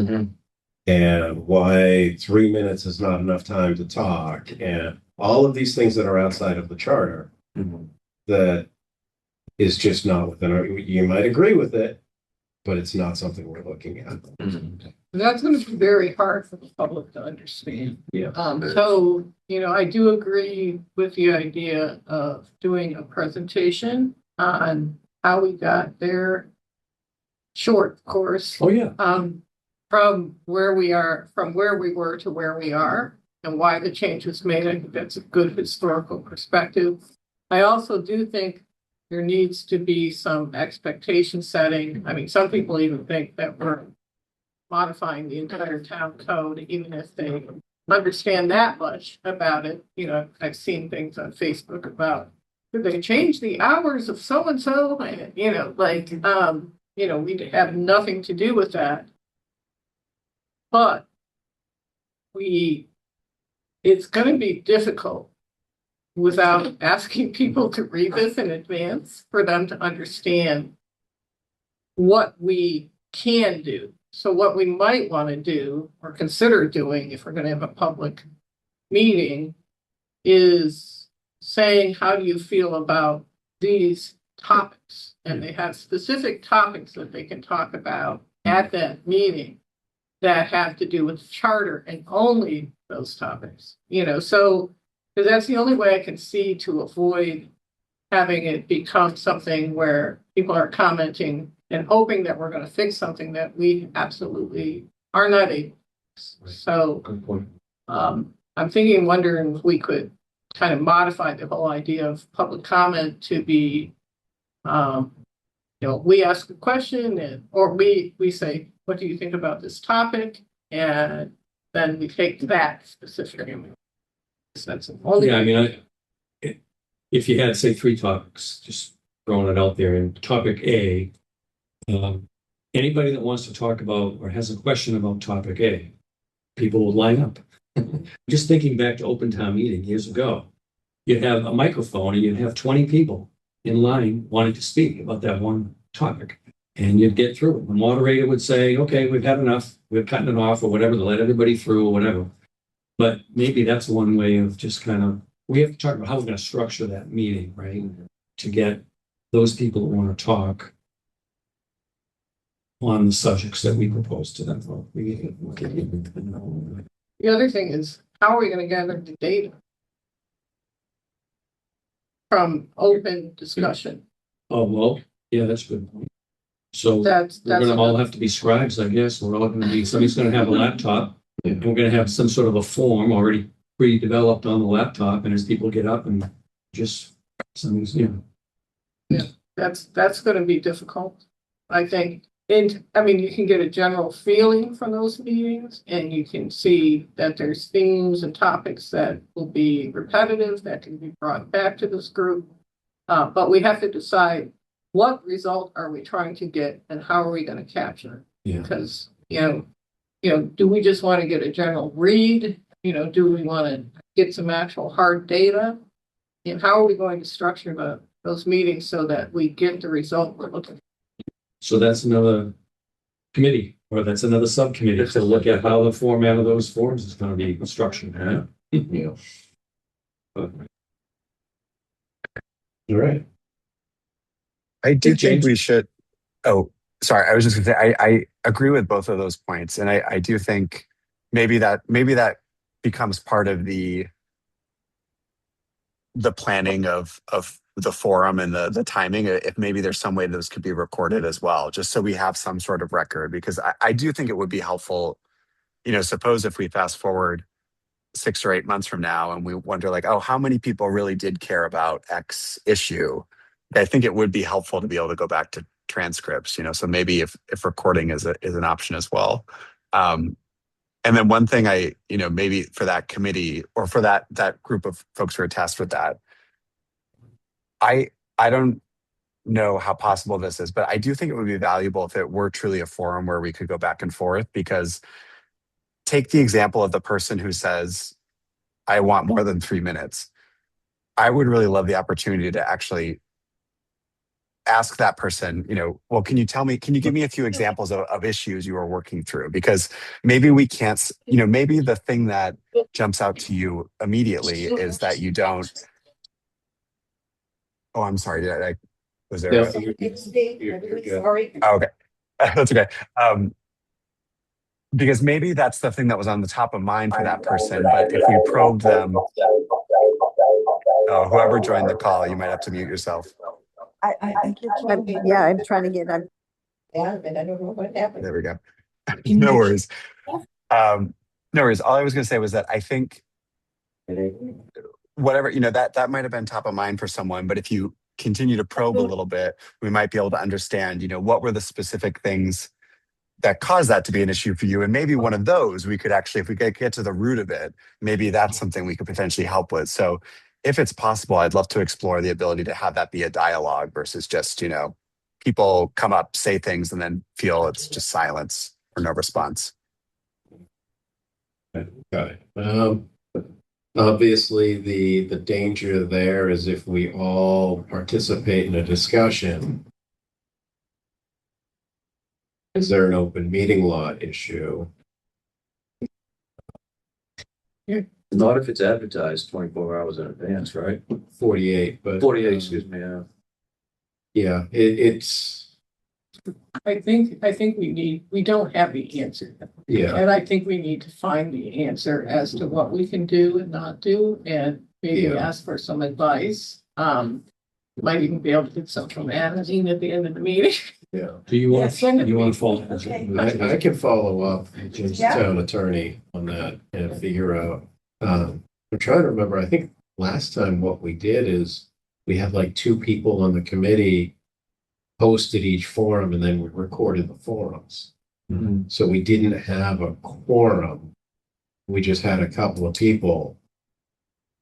and why 3 minutes is not enough time to talk and all of these things that are outside of the charter that is just not within you might agree with it, but it's not something we're looking at. That's going to be very hard for the public to understand. Yeah. So, I do agree with the idea of doing a presentation on how we got there. Short, of course. Oh, yeah. From where we were to where we are and why the change was made. I think that's a good historical perspective. I also do think there needs to be some expectation setting. I mean, some people even think that we're modifying the entire town code, even if they understand that much about it. I've seen things on Facebook about, did they change the hours of so-and-so? We have nothing to do with that. But it's going to be difficult without asking people to read this in advance for them to understand what we can do. So what we might want to do or consider doing if we're going to have a public meeting is saying, how do you feel about these topics? And they have specific topics that they can talk about at that meeting that have to do with the charter and only those topics. So because that's the only way I can see to avoid having it become something where people are commenting and hoping that we're going to fix something that we absolutely are not able to. So Good point. I'm wondering if we could kind of modify the whole idea of public comment to be, we ask a question or we say, what do you think about this topic? And then we take that specifically. That's only. Yeah, I mean, if you had, say, 3 topics, just throwing it out there, and topic A, anybody that wants to talk about or has a question about topic A, people will line up. Just thinking back to open town meeting years ago, you'd have a microphone and you'd have 20 people in line wanting to speak about that one topic. And you'd get through it. The moderator would say, okay, we've had enough, we're cutting it off or whatever, to let everybody through or whatever. But maybe that's one way of just kind of, we have to talk about how we're going to structure that meeting, right? To get those people who want to talk on the subjects that we propose to them. The other thing is, how are we gonna gather the data? From open discussion. Oh, well, yeah, that's a good point. So we're That's gonna all another- have to be scribes, I guess. We're all gonna be, somebody's gonna have a laptop. And we're gonna have some sort of a form already pre-developed on the laptop, and as people get up and just, somebody's, you know. That's gonna be difficult, I think. And, I mean, you can get a general feeling from those meetings, and you can see that there's themes and topics that will be repetitive, that can be brought back to this group. But we have to decide, what result are we trying to get, and how are we gonna capture it? Yeah. Because, do we just want to get a general read? Do we want to get some actual hard data? And how are we going to structure those meetings so that we get the result we're looking for? So that's another committee, or that's another subcommittee to look at how the format of those forms is gonna be structured. Yeah. All right. I do Hey, think James. we should. Oh, sorry. I was just gonna say I agree with both of those points, and I do think maybe that becomes part of the planning of the forum and the timing. If maybe there's some way those could be recorded as well, just so we have some sort of record. Because I do think it would be helpful. Suppose if we fast forward 6 or 8 months from now and we wonder like, oh, how many people really did care about X issue? I think it would be helpful to be able to go back to transcripts, so maybe if recording is an option as well. And then one thing maybe for that committee or for that group of folks who are tasked with that, I don't know how possible this is, but I do think it would be valuable if it were truly a forum where we could go back and forth. Because take the example of the person who says, I want more than 3 minutes. I would really love the opportunity to actually ask that person, well, can you give me a few examples of issues you are working through? Because maybe we can't, maybe the thing that jumps out to you immediately is that you don't. Oh, I'm sorry. Was there? No, It's me, You're I'm really good. sorry. Oh, okay. That's okay. Because maybe that's the thing that was on the top of mind for that person. But if we probed them, whoever joined the call, you might have to mute yourself. Yeah, I'm trying to get, yeah, but I don't know what happened. There we go. No worries. No worries. All I was going to say was that I think whatever, that might have been top of mind for someone, but if you continue to probe a little bit, we might be able to understand, what were the specific things that caused that to be an issue for you. And maybe one of those we could actually, if we could get to the root of it, maybe that's something we could potentially help with. So if it's possible, I'd love to explore the ability to have that be a dialogue versus just, people come up, say things, and then feel it's just silence or no response. Okay. Obviously, the danger there is if we all participate in a discussion, is there an open meeting law issue? Not if it's advertised 24 hours in advance, right? 48, but 48, excuse me, yeah. Yeah, it's I think we don't have the answer. yeah. And I think we need to find the answer as to what we can do and not do, and maybe Yeah. ask for some advice. Might even be able to get some from Anazine at the end of the meeting. Yeah. Do you want, Yeah, send it you want me. to follow? Okay. I can follow up with the Yeah. town attorney on that and figure out. I'm trying to remember, I think last time what we did is we had like 2 people on the committee hosted each forum and then we recorded the forums. Mhm. So we didn't have a quorum. We just had a couple of people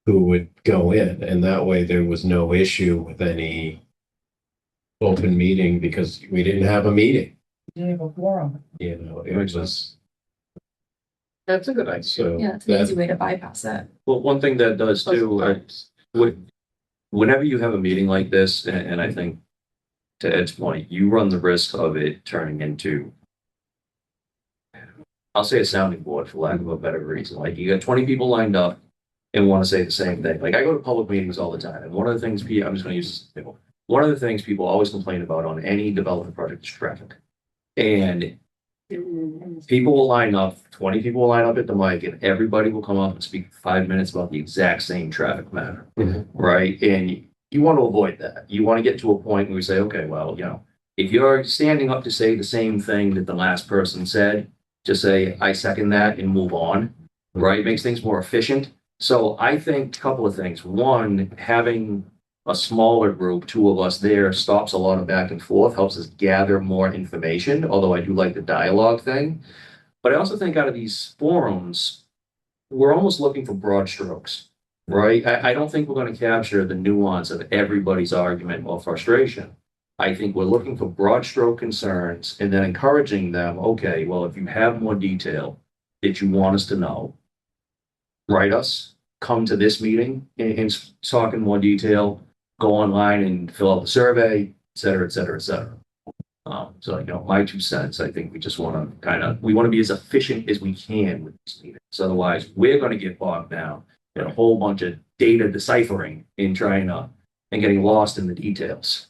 who would go in, and that way there was no issue with any open meeting because we didn't have a meeting. Didn't have a forum. You know, it was, That's a good idea. so. Yeah, it's an easy way to bypass it. Well, one thing that does too, whenever you have a meeting like this, and I think to Ed's point, you run the risk of it turning into, I'll say a sounding board for lack of a better reason. Like you got 20 people lined up and want to say the same thing. Like I go to public meetings all the time. And one of the things, I'm just going to use this example. One of the things people always complain about on any development project is traffic. And people will line up, 20 people will line up at the mic and everybody will come up and speak 5 minutes about the exact same traffic matter. Right. And you want to avoid that. You want to get to a point where we say, okay, well, you know, if you're standing up to say the same thing that the last person said, just say, I second that and move on. Right. It makes things more efficient. So I think a couple of things. One, having a smaller group, 2 of us there, stops a lot of back and forth, helps us gather more information, although I do like the dialogue thing. But I also think out of these forums, we're almost looking for broad strokes, right? I don't think we're going to capture the nuance of everybody's argument or frustration. I think we're looking for broad stroke concerns and then encouraging them, okay, well, if you have more detail that you want us to know, write us, come to this meeting and talk in more detail, go online and fill out the survey, et cetera, et cetera, et cetera. So, you know, my 2 cents, I think we just want to we want to be as efficient as we can with these meetings. Otherwise, we're going to get bogged down in a whole bunch of data deciphering and and getting lost in the details.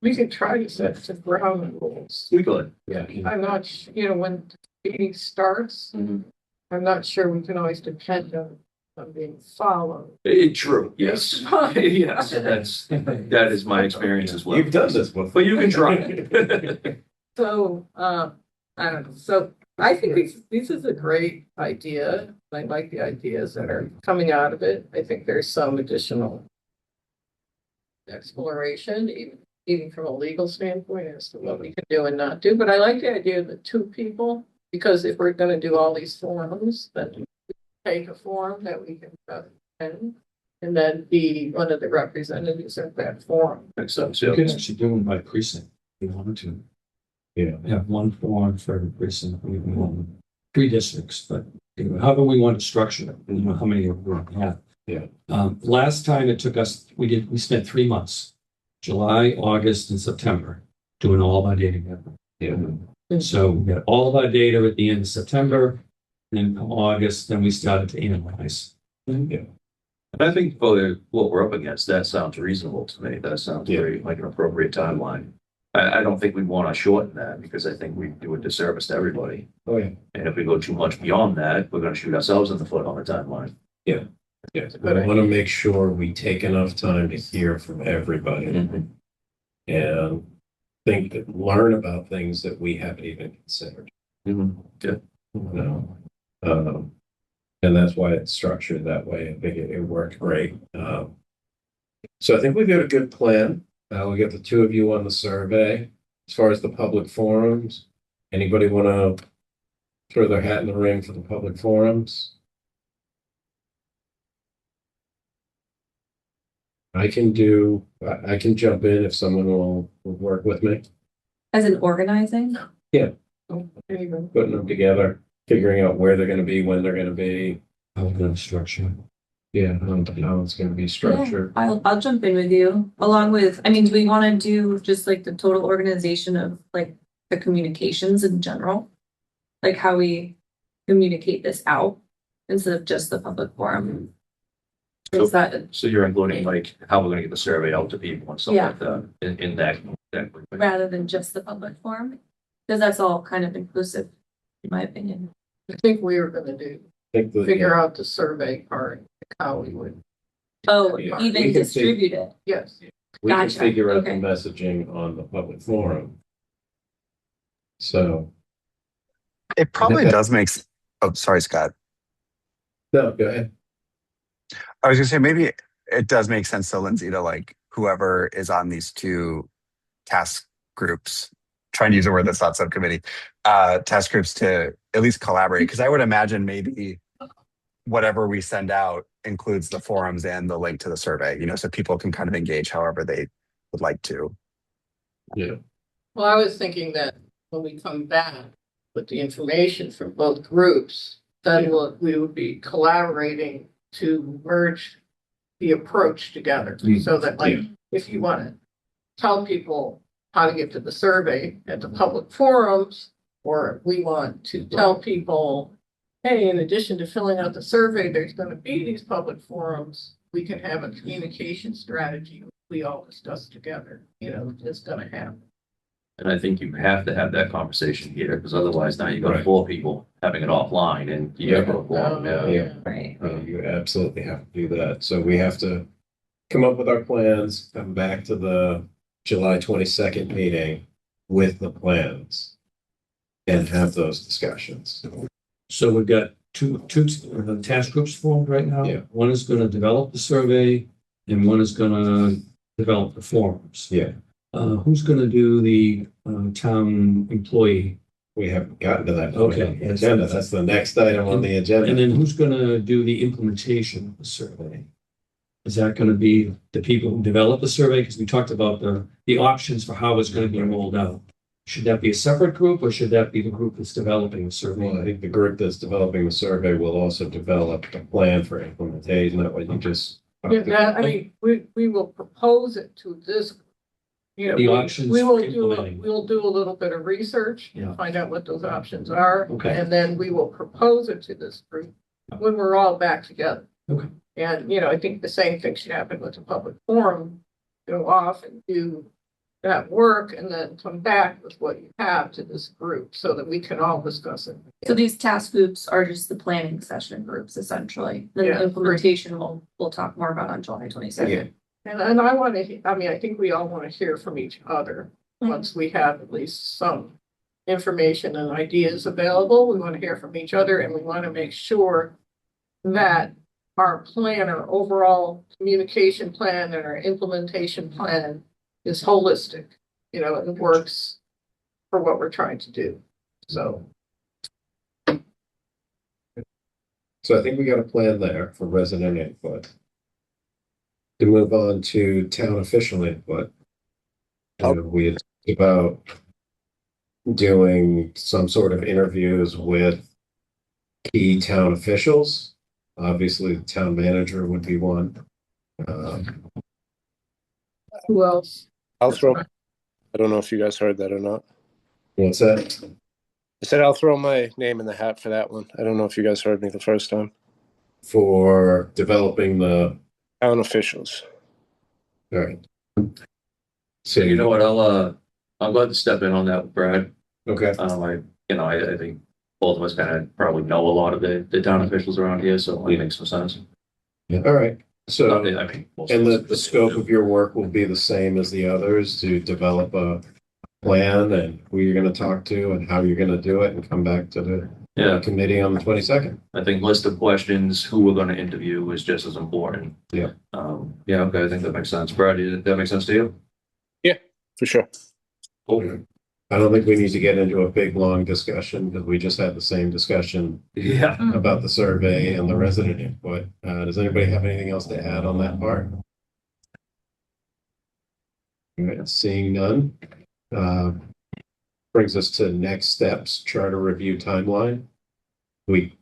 We could try to set some ground rules. We could. Yeah. I'm not, when the meeting starts, Mhm. I'm not sure we can always depend on being followed. True. Yes. Yes. That is my experience as well. You've done this before. But you can try. So, I don't know. So I think this is a great idea. I like the ideas that are coming out of it. I think there's some additional exploration, even from a legal standpoint as to what we can do and not do. But I like the idea of the 2 people, because if we're going to do all these forums, then we take a forum that we can attend and then be one of the representatives of that forum. Makes sense. You could actually do them by precinct if you wanted to. Yeah. Have one forum for every precinct, we want 3 districts, but however we want to structure it, how many we want to have. Yeah. Last time it took us, we spent 3 months, July, August, and September, doing all of our data together. Yeah. So we got all of our data at the end of September, and come August, then we started to analyze. Yeah. And I think for what we're up against, that sounds reasonable to me. That sounds very like an appropriate timeline. I don't think we want to shorten that because I think we do a disservice to everybody. Oh, yeah. And if we go too much beyond that, we're going to shoot ourselves in the foot on the timeline. Yeah. We want to make sure we take enough time to hear from everybody and learn about things that we haven't even considered. Good. You know? And that's why it's structured that way. I think it worked great. So I think we've got a good plan. We'll get the 2 of you on the survey. As far as the public forums, anybody want to throw their hat in the ring for the public forums? I can jump in if someone will work with me. As in organizing? Putting them together, figuring out where they're going to be, when they're going to be. How we're going to structure it. Yeah, how it's going to be structured. Yeah, I'll jump in with you along with, do we want to do just like the total organization of like the communications in general? Like how we communicate this out instead of just the public forum? Is that So you're including like how we're going to get the survey out to people and stuff Yeah. like that in that. rather than just the public forum? Because that's all kind of inclusive, in my opinion. I think we were going to figure out the survey part, how we would. Oh, Yeah. even We can distribute it. Yes. We can Gotcha, figure out the okay. messaging on the public forum. So, It probably does make. Oh, sorry, Scott. no, go ahead. I was gonna say maybe it does make sense to Lindsay to like whoever is on these 2 task groups, trying to use a word that's not subcommittee, task groups to at least collaborate. Because I would imagine maybe whatever we send out includes the forums and the link to the survey, so people can kind of engage however they would like to. Yeah. Well, I was thinking that when we come back with the information from both groups, then we would be collaborating to merge the approach together. So that like, if you want to tell people how to get to the survey at the public forums, or we want to tell people, hey, in addition to filling out the survey, there's going to be these public forums, we can have a communication strategy we all discuss together, it's going to happen. And I think you have to have that conversation here, because otherwise now you've got Right. 4 people having it offline and you have a forum, Yeah. Right. You absolutely have to do that. So we have to come up with our plans, come back to the July 22nd meeting with the plans and have those discussions. So we've got two task groups formed right now. Yeah. One is gonna develop the survey and one is gonna develop the forums. Yeah, Who's gonna do the town employee? we haven't gotten to that point on Okay. the agenda. That's the next item on the And agenda. then who's gonna do the implementation of the survey? Is that gonna be the people who develop the survey? Because we talked about the options for how it's gonna be rolled out. Should that be a separate group or should that be the group that's developing the Well, I survey? think the group that's developing the survey will also develop a plan for implementation, that what you just. I mean, we will propose it to this. The we options will for do, implementing. we'll do a little bit of research, Yeah. find out what those options are. Okay. And then we will propose it to this group when we're all back together. Okay. And, I think the same thing should happen with the public forum, go off and do that work and then come back with what you have to this group so that we can all discuss it. So these task groups are just the planning session groups essentially. Then Yeah. the implementation we'll talk more about on July Yeah. 22nd. And I want to, I think we all want to hear from each other. Once we have at least some information and ideas available, we want to hear from each other and we want to make sure that our plan, our overall communication plan and our implementation plan is holistic, and works for what we're trying to do. So, So I think we got a plan there for resident input. To move on to town official input. We had talked about doing some sort of interviews with key town officials. Obviously, the town manager would be one. who else? I'll throw, I don't know if you guys heard that or not. What's that? I said I'll throw my name in the hat for that one. I don't know if you guys heard me the first time. For developing the, Town officials. all right. So you know what, I'm glad to step in on that, Brad. Okay, I think both of us kind of probably know a lot of the town officials around here, so it makes some sense. all right. So. Not that- I mean, most And of the us- scope of your work will be the same as the others to develop a plan and who you're gonna talk to and how you're gonna do it and come back to the Yeah, committee on the 22nd. I think list of questions, who we're gonna interview is just as important. Yeah. Yeah, okay, I think that makes sense. Brad, did that make sense to you? For sure. Cool. I don't think we need to get into a big, long discussion because we just had the same discussion Yeah. about the survey and the resident input. Does anybody have anything else to add on that part? All right, seeing none. Brings us to next steps, charter review timeline. We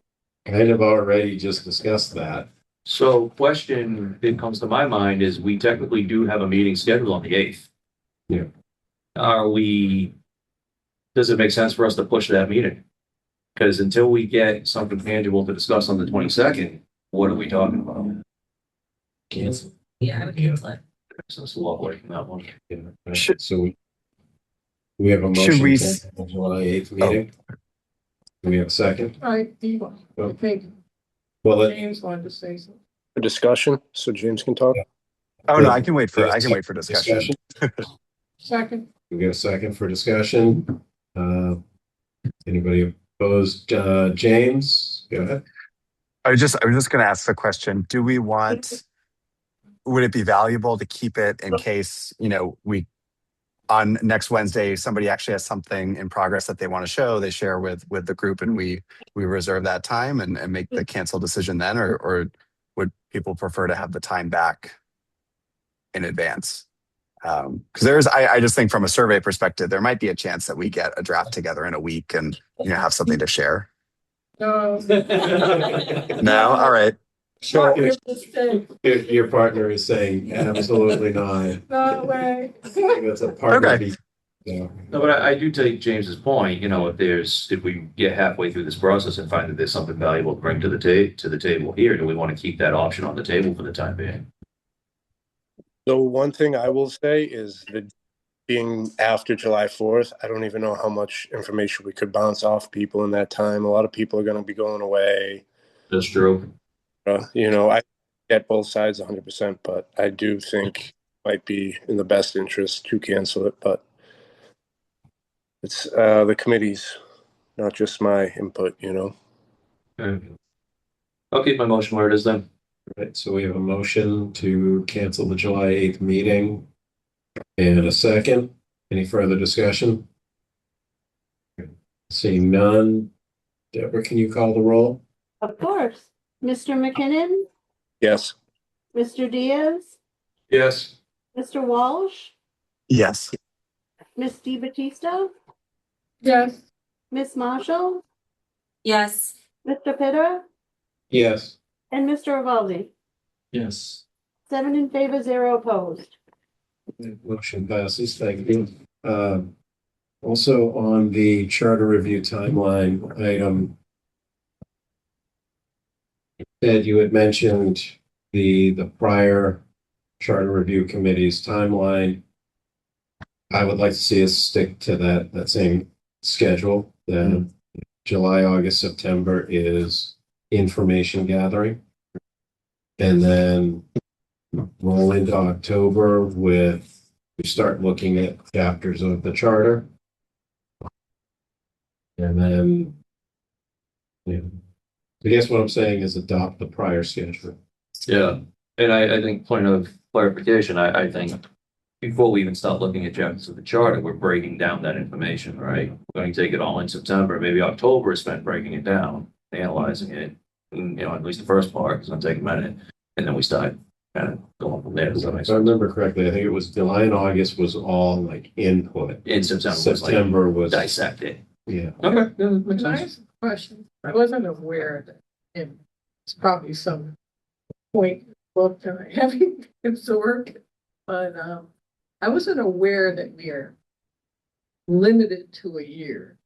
kind of already just discussed that. So question that comes to my mind is we technically do have a meeting scheduled on the 8th. Yeah. Does it make sense for us to push that meeting? Because until we get something tangible to discuss on the 22nd, what are we talking about? Cancel. Yeah, I would cancel it. So it's a lot away from that one. Yeah, Should- So we have a Should motion we for s- the July 8th meeting. Do we have a second? I think Well, James wanted to say something. For discussion, so James can talk. Oh, no, I can wait for discussion. Second, We get a second for discussion. Anybody opposed? James, go ahead. I was just going to ask the question, would it be valuable to keep it in case, on next Wednesday, somebody actually has something in progress that they want to show, they share with the group and we reserve that time and make the cancel decision then, or would people prefer to have the time back in advance? Because I just think from a survey perspective, there might be a chance that we get a draft together in a week and have something to share. No. No, all right. So Your mistake. if your partner is saying absolutely not, No way. it's a partner. Okay. Yeah. No, but I do take James's point, if we get halfway through this process and find that there's something valuable to bring to the table here, do we want to keep that option on the table for the time being? So one thing I will say is that being after July 4th, I don't even know how much information we could bounce off people in that time. A lot of people are going to be going away. That's true. I get both sides 100%, but I do think it might be in the best interest to cancel it. But it's the committee's, not just my input, Okay. I'll keep my motion where it is then. Right, so we have a motion to cancel the July 8th meeting and a second. Any further discussion? Seeing none. Deborah, can you call the roll? Of course. Mr. McKinnon, Yes. Mr. Diaz, Yes. Mr. Walsh, Yes. Miss DiBattista, Yes. Miss Marshall, Yes. Mr. Pitter, Yes. and Mr. Evaldi. Yes. 7 in favor, 0 opposed. Motion passes. Thank you. Also on the charter review timeline item, Ed, you had mentioned the prior charter review committee's timeline. I would like to see us stick to that same schedule. Then July, August, September is information gathering. And then roll into October we start looking at chapters of the charter. And then, I guess what I'm saying is adopt the prior schedule. Yeah, and I think point of clarification, I think before we even start looking at chapters of the charter, we're breaking down that information, right? We're going to take it all in September, maybe October is spent breaking it down, analyzing it, and, at least the first part, it's going to take a minute, and then we start kind of going from there. Does that make If I sense? remember correctly, I think it was July and August was all like input. In September, September was, dissect it. yeah. Okay, yeah, that makes Can I sense. ask a question? I wasn't aware that, and it's probably some point book that I haven't absorbed, but I wasn't aware that we're limited to a year.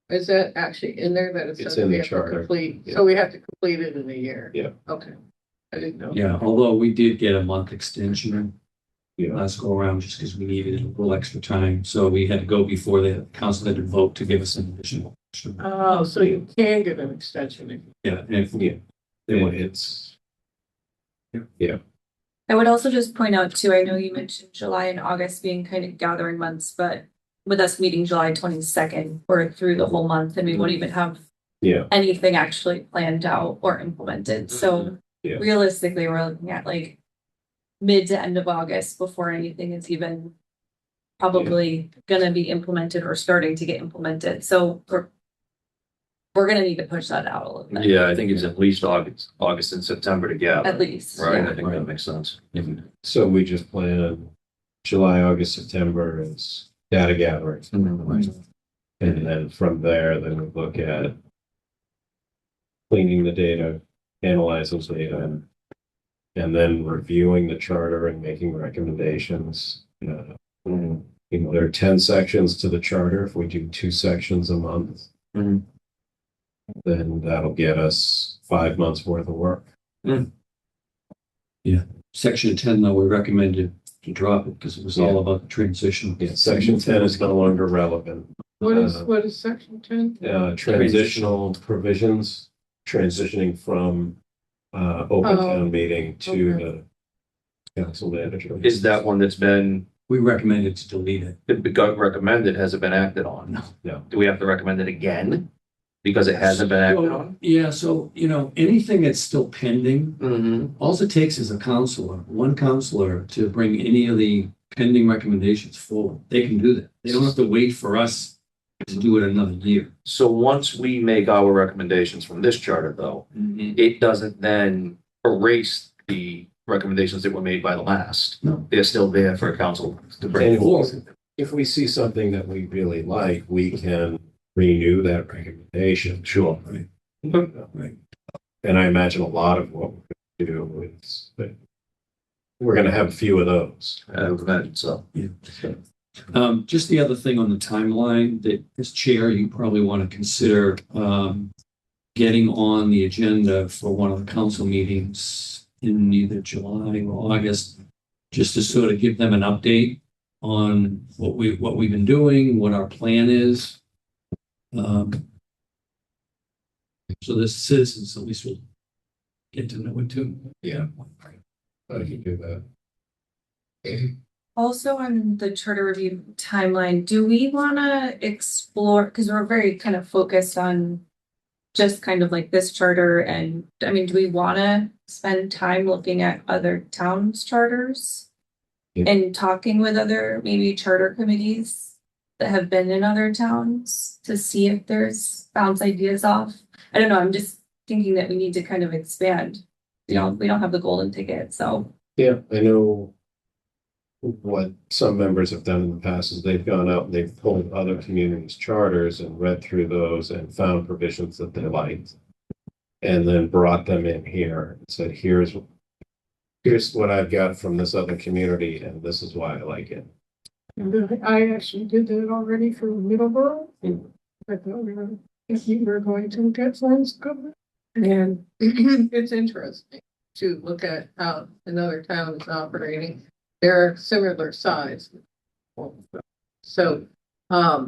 Is that actually in there that it It's says in we the have to charter. complete? Yeah. So we have to complete it in a year? Yeah. Okay. I didn't know. Yeah, although we did get a month extension Yeah. last go around just because we needed a little extra time. So we had to go before the council had to vote to give us an additional. Oh, so you can get an extension if Yeah, and if Yeah. they want It's, I would also just point out too, I know you mentioned July and August being kind of gathering months, but with us meeting July 22nd, we're through the whole month and we won't even have yeah, anything actually planned out or implemented. So Yeah. realistically, we're looking at like mid to end of August before anything is even probably gonna be implemented or starting to get implemented. So we're gonna need to push that out a little bit. Yeah, I think it's at least August and September together. At least. Right, yeah. I think that makes sense. so we just plan July, August, September is data gathering. And then from there, then we look at cleaning the data, analyzing data, and then reviewing the charter and making recommendations. There are 10 sections to the charter. If we do 2 sections a month, Mhm. then that'll get us 5 months worth of work. Section 10, though, we recommended to drop it because it was all about the transition. Yeah, section 10 is no longer relevant. What is section 10? Transitional provisions, transitioning from open town meeting to the council manager. Is that one that's been, We recommended to delete it. it got recommended, has it been acted on? No. Do we have to recommend it again? Because it hasn't been acted So, on? yeah, so, anything that's still pending, Mm-hmm. all it takes is one counselor to bring any of the pending recommendations forward. They can do that. They don't have to wait for us to do it another year. So once we make our recommendations from this charter though, it doesn't then erase the recommendations that were made by the last. No. They're still there for council to bring And forward. if we see something that we really like, we can renew that recommendation. Sure. Right. And I imagine a lot of what we do is, but we're gonna have a few of those. I would imagine so. Just the other thing on the timeline that as chair, you probably want to consider, getting on the agenda for one of the council meetings in either July or August, just to sort of give them an update on what we've been doing, what our plan is. So the citizens at least will get to know it too. Yeah. I can do that. Also on the charter review timeline, do we wanna explore, because we're very kind of focused on just kind of like this charter and, I mean, do we wanna spend time looking at other towns' charters? Yeah. And talking with other maybe charter committees that have been in other towns to see if there's bounce ideas off? I don't know, I'm just thinking that we need to kind of expand. You know, we don't have the golden ticket, so. Yeah, I know what some members have done in the past is they've gone out and they've pulled other communities' charters and read through those and found provisions that they liked. And then brought them in here and said, here's what I've got from this other community and this is why I like it. I actually did that already for Middleborough. Mm. I thought if you were going to get forms government. And it's interesting to look at how another town is operating. They're similar size. So, I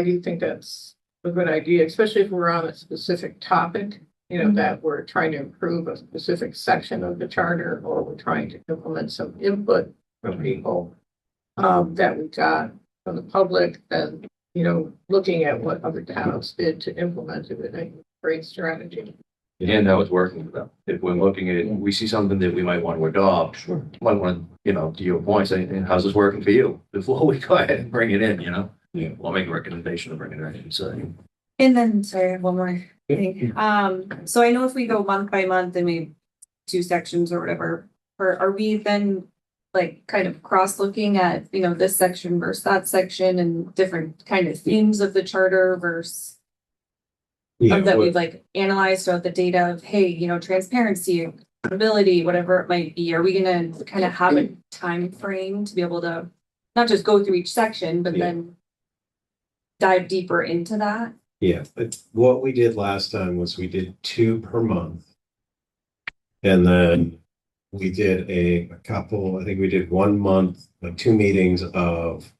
do think that's a good idea, especially if we're on a specific topic, you know, that we're trying to improve a specific section of the charter, or we're trying to implement some input from people that we got from the public, and, you know, looking at what other towns did to implement it, I think great strategy. And how it's working with them. If we're looking at it, we see something that we might want to adopt. Sure. Might want to, you know, to your point, say, how's this working for you? Before we go ahead and bring it in, you know? Yeah. We'll make a recommendation to bring it in, so. And then, sorry, I have one more thing. So I know if we go month by month and we two sections or whatever, or are we then like kind of cross-looking at, you know, this section versus that section and different kind of themes of the charter versus Yeah, that what- we've like analyzed throughout the data of, hey, you know, transparency, accountability, whatever it might be. Are we gonna kind of have a time frame to be able to not just go through each section, but Yeah. then dive deeper into that? Yeah, but what we did last time was we did 2 per month. And then we did a couple, I think we did 1 month, like 2 meetings of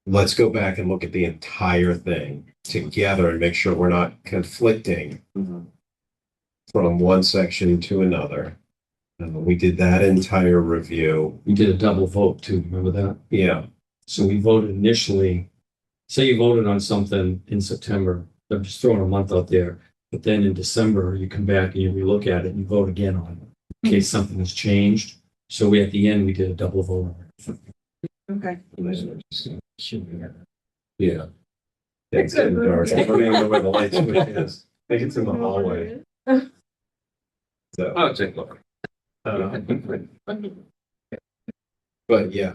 let's go back and look at the entire thing together and make sure we're not conflicting from one section to another. We did that entire review. We did a double vote too, remember that? Yeah, So we voted initially, say you voted on something in September, I'm just throwing a month out there, but then in December, you come back and you relook at it and you vote again on it, in case something has changed. So at the end, we did a double vote. Okay. yeah. It's getting dark. I don't even know where the light switch is. I think it's in the hallway. So, I'll take a look. but yeah,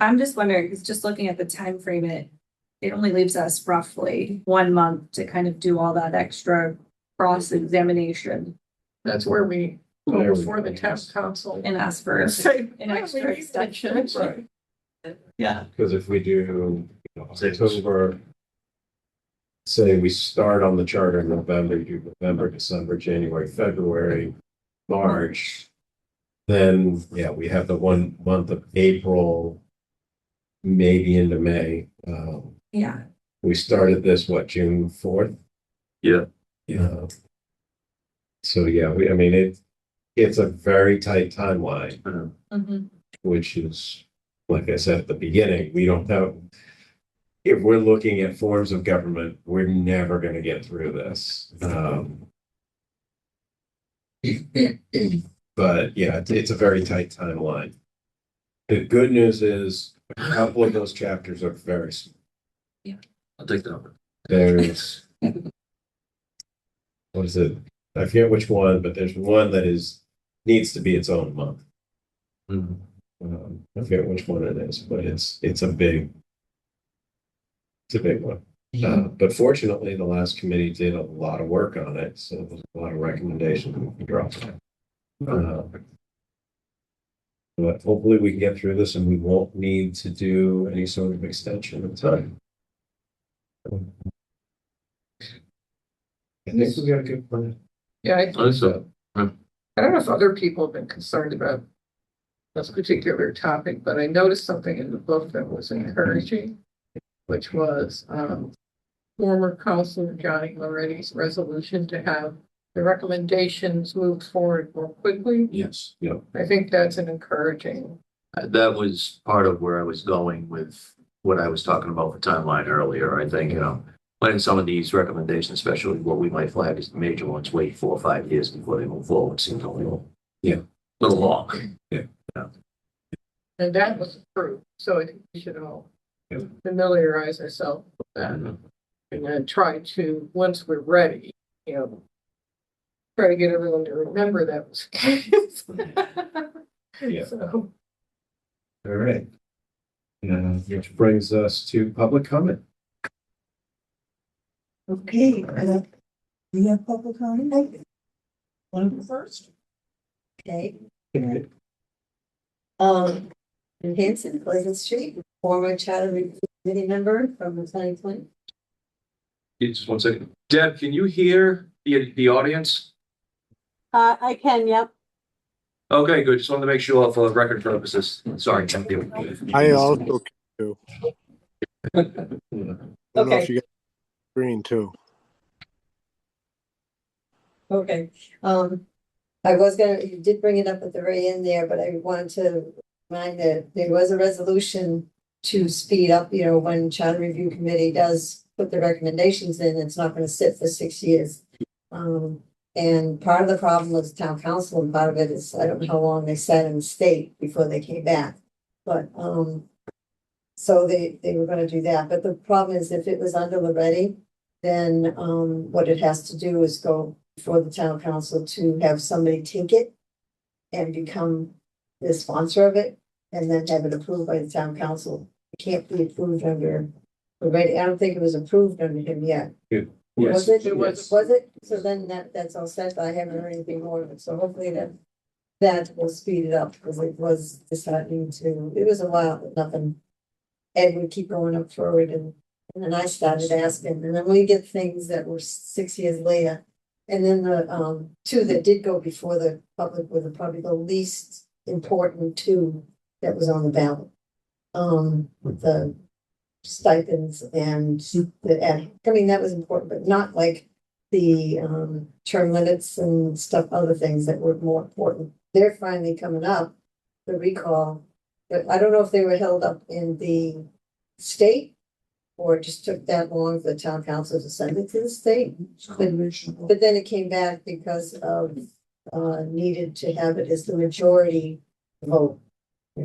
I'm just wondering, because just looking at the time frame, it only leaves us roughly 1 month to kind of do all that extra cross-examination That's where we go before the town council. and ask for Say, an extra extension. right. Yeah. Because if we do, you know, October, say we start on the charter in November, you do November, December, January, February, March. Then, yeah, we have the 1 month of April, maybe into May. Yeah. We started this, what, June 4th? Yeah. Yeah. So, yeah, I mean, it's a very tight timeline, Mhm. which is, like I said at the beginning, we don't have, if we're looking at forms of government, we're never going to get through this. But yeah, it's a very tight timeline. The good news is a couple of those chapters are very small. I'll take that. There's, what is it? I forget which one, but there's one that needs to be its own month. I forget which one it is, but it's a big one. But fortunately, the last committee did a lot of work on it, so there's a lot of recommendations we can draw from. But hopefully we can get through this and we won't need to do any sort of extension of time. I think we got a good plan. Yeah, I think so. Yeah. I don't know if other people have been concerned about this particular topic, but I noticed something in the book that was encouraging, which was former Councilor Johnny Moretti's resolution to have the recommendations moved forward more quickly. Yes. I think that's an encouraging. That was part of where I was going with what I was talking about the timeline earlier. I think, letting some of these recommendations, especially what we might flag as the major ones, wait 4 or 5 years before they move forward seems a little long. And that was approved, so I think we should all familiarize ourselves with that. And then try to, once we're ready, try to get everyone to remember that was the case. Yeah. So, All right. Which brings us to public comment. Okay, we have public comment? Want to go first? Okay, All right. in Hanson, Pleasant Street, former charter review committee member from 2020. Just 1 second. Deb, can you hear the audience? I can, yep. Okay, good. Just wanted to make sure for record purposes. Sorry, Jeff. I also can too. I don't know Okay. if you got green too. Okay, I was gonna, you did bring it up at the very end there, but I wanted to remind that there was a resolution to speed up, when charter review committee does put the recommendations in, it's not gonna sit for 6 years. And part of the problem was town council, and part of it is, I don't know how long they sat in the state before they came back. But, so they were gonna do that, but the problem is if it was under Loretti, then, what it has to do is go before the town council to have somebody take it and become the sponsor of it, and then have it approved by the town council. It can't be approved under Loretti. I don't think it was approved under him yet. Was it? It was. Was it? So then that's all set. I haven't heard anything more of it. So hopefully that will speed it up, because it was disheartening to, it was a while, but nothing. Ed would keep going up forward, and then I started asking, and then we get things that were 6 years later. And then the two that did go before the public were probably the least important two that was on the ballot. The stipends and that was important, but not like the term limits and stuff, other things that were more important. They're finally coming up, the recall, but I don't know if they were held up in the state or it just took that long for the town council to send it to the state. But then it came back because of needed to have it as the majority vote.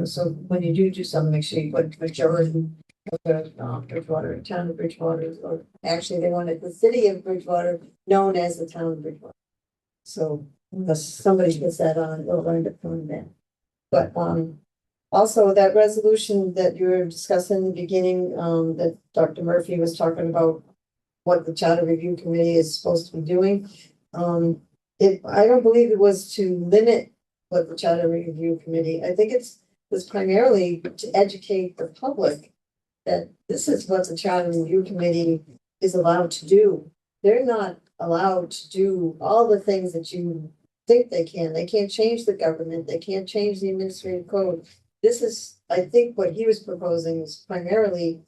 So when you do something, make sure you put majority of the Bridgewater, town of Bridgewater, or actually they wanted the city of Bridgewater known as the town of Bridgewater. So unless somebody gets that on, they'll end up doing that. But also that resolution that you were discussing in the beginning, that Dr. Murphy was talking about what the charter review committee is supposed to be doing. I don't believe it was to limit what the charter review committee, I think it was primarily to educate the public that this is what the charter review committee is allowed to do. They're not allowed to do all the things that you think they can. They can't change the government. They can't change the administrative code. This is, I think what he was proposing was primarily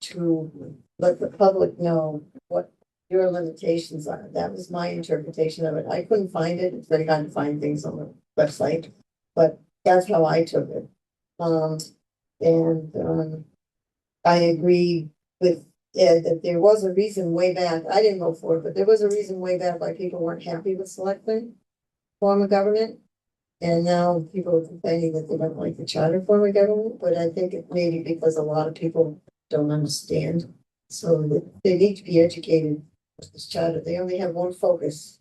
to let the public know what your limitations are. That was my interpretation of it. I couldn't find it. It's very hard to find things on the website, but that's how I took it. I agree with Ed that there was a reason way back. I didn't vote for it, but there was a reason way back why people weren't happy with selectmen form of government. And now people are complaining that they don't like the charter form of government, but I think it may be because a lot of people don't understand. So they need to be educated with this charter. They only have one focus.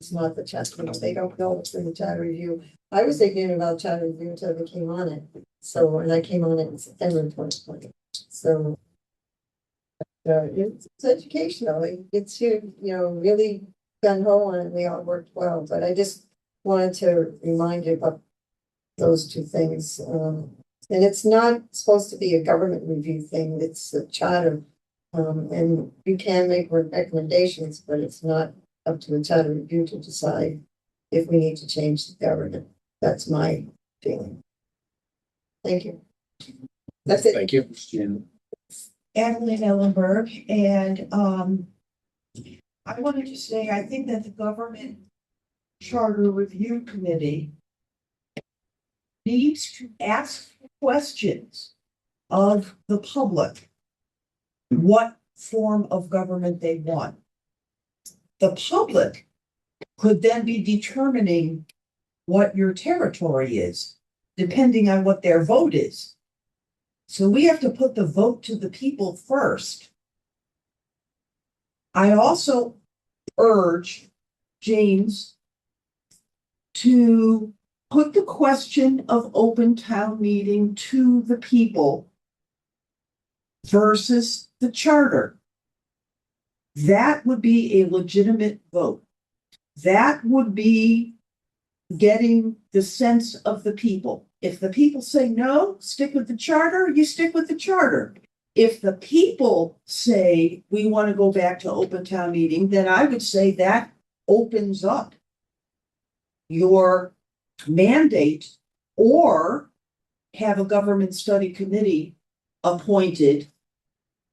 It's not the charter, they don't know it's in the charter review. I was ignorant about charter review until I came on it. So, and I came on it in September 2020. So. It's educational. It gets you, really gun ho on it. We all worked well, but I just wanted to remind you about those two things. And it's not supposed to be a government review thing. It's a charter. And you can make recommendations, but it's not up to the charter review to decide if we need to change the government. That's my feeling. Thank you. That's it. Thank you. Adeline Ellenberg, and I wanted to say, I think that the Government Charter Review Committee needs to ask questions of the public. What form of government they want. The public could then be determining what your territory is, depending on what their vote is. So we have to put the vote to the people first. I also urge James to put the question of open town meeting to the people versus the charter. That would be a legitimate vote. That would be getting the sense of the people. If the people say no, stick with the charter, you stick with the charter. If the people say we want to go back to open town meeting, then I would say that opens up your mandate, or have a government study committee appointed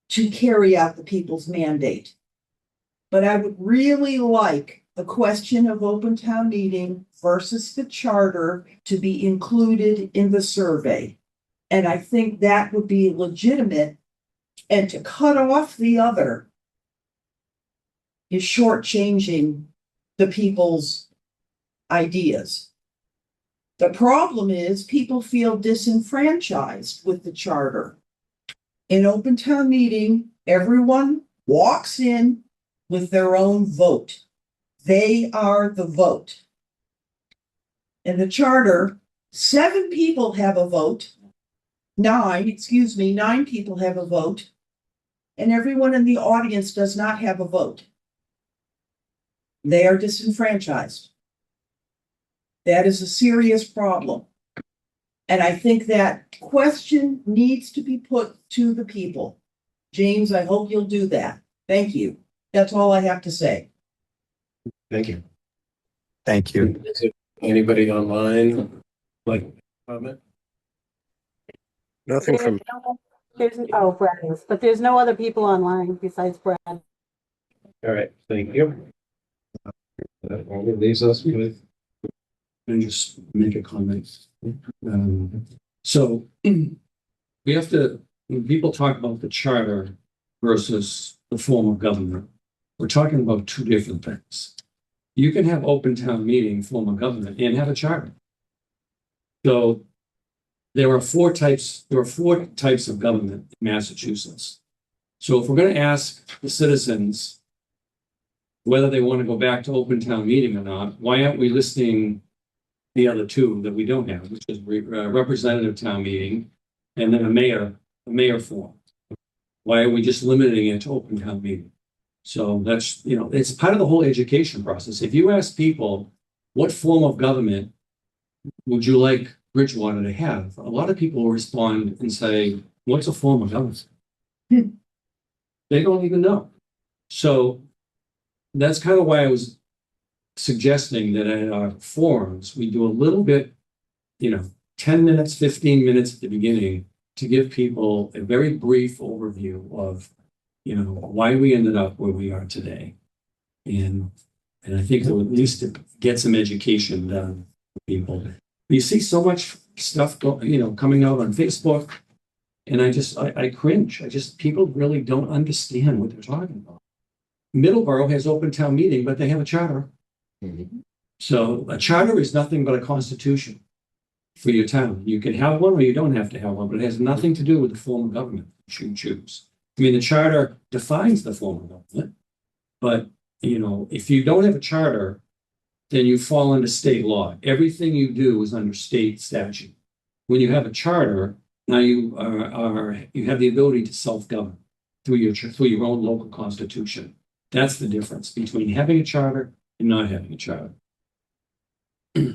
to carry out the people's mandate. But I would really like the question of open town meeting versus the charter to be included in the survey. And I think that would be legitimate, and to cut off the other is shortchanging the people's ideas. The problem is people feel disenfranchised with the charter. In open town meeting, everyone walks in with their own vote. They are the vote. In the charter, 9 people have a vote. 9 people have a vote. And everyone in the audience does not have a vote. They are disenfranchised. That is a serious problem. And I think that question needs to be put to the people. James, I hope you'll do that. Thank you. That's all I have to say. Thank you. Thank you. Is there anybody online like to comment? Nothing from Brad is, but there's no other people online besides Brad. All right, thank you. That only leaves us with. And just make a comment. So we have to, when people talk about the charter versus the form of government, we're talking about two different things. You can have open town meeting, form of government, and have a charter. So there are 4 types of government in Massachusetts. So if we're going to ask the citizens whether they want to go back to open town meeting or not, why aren't we listing the other 2 that we don't have, which is representative town meeting and then a mayor form? Why are we just limiting it to open town meeting? So that's, it's part of the whole education process. If you ask people, what form of government would you like Bridgewater to have? A lot of people will respond and say, what's a form of government? They don't even know. So that's kind of why I was suggesting that at our forums, we do a little bit, 10 minutes, 15 minutes at the beginning to give people a very brief overview of, why we ended up where we are today. And I think that at least get some education done for people. You see so much stuff, coming out on Facebook, and I cringe. People really don't understand what they're talking about. Middleborough has open town meeting, but they have a charter. Mm-hmm. So a charter is nothing but a constitution for your town. You can have one or you don't have to have one, but it has nothing to do with the form of government you choose. I mean, the charter defines the form of government, but if you don't have a charter, then you fall under state law. Everything you do is under state statute. When you have a charter, now you you have the ability to self-govern through your own local constitution. That's the difference between having a charter and not having a charter. All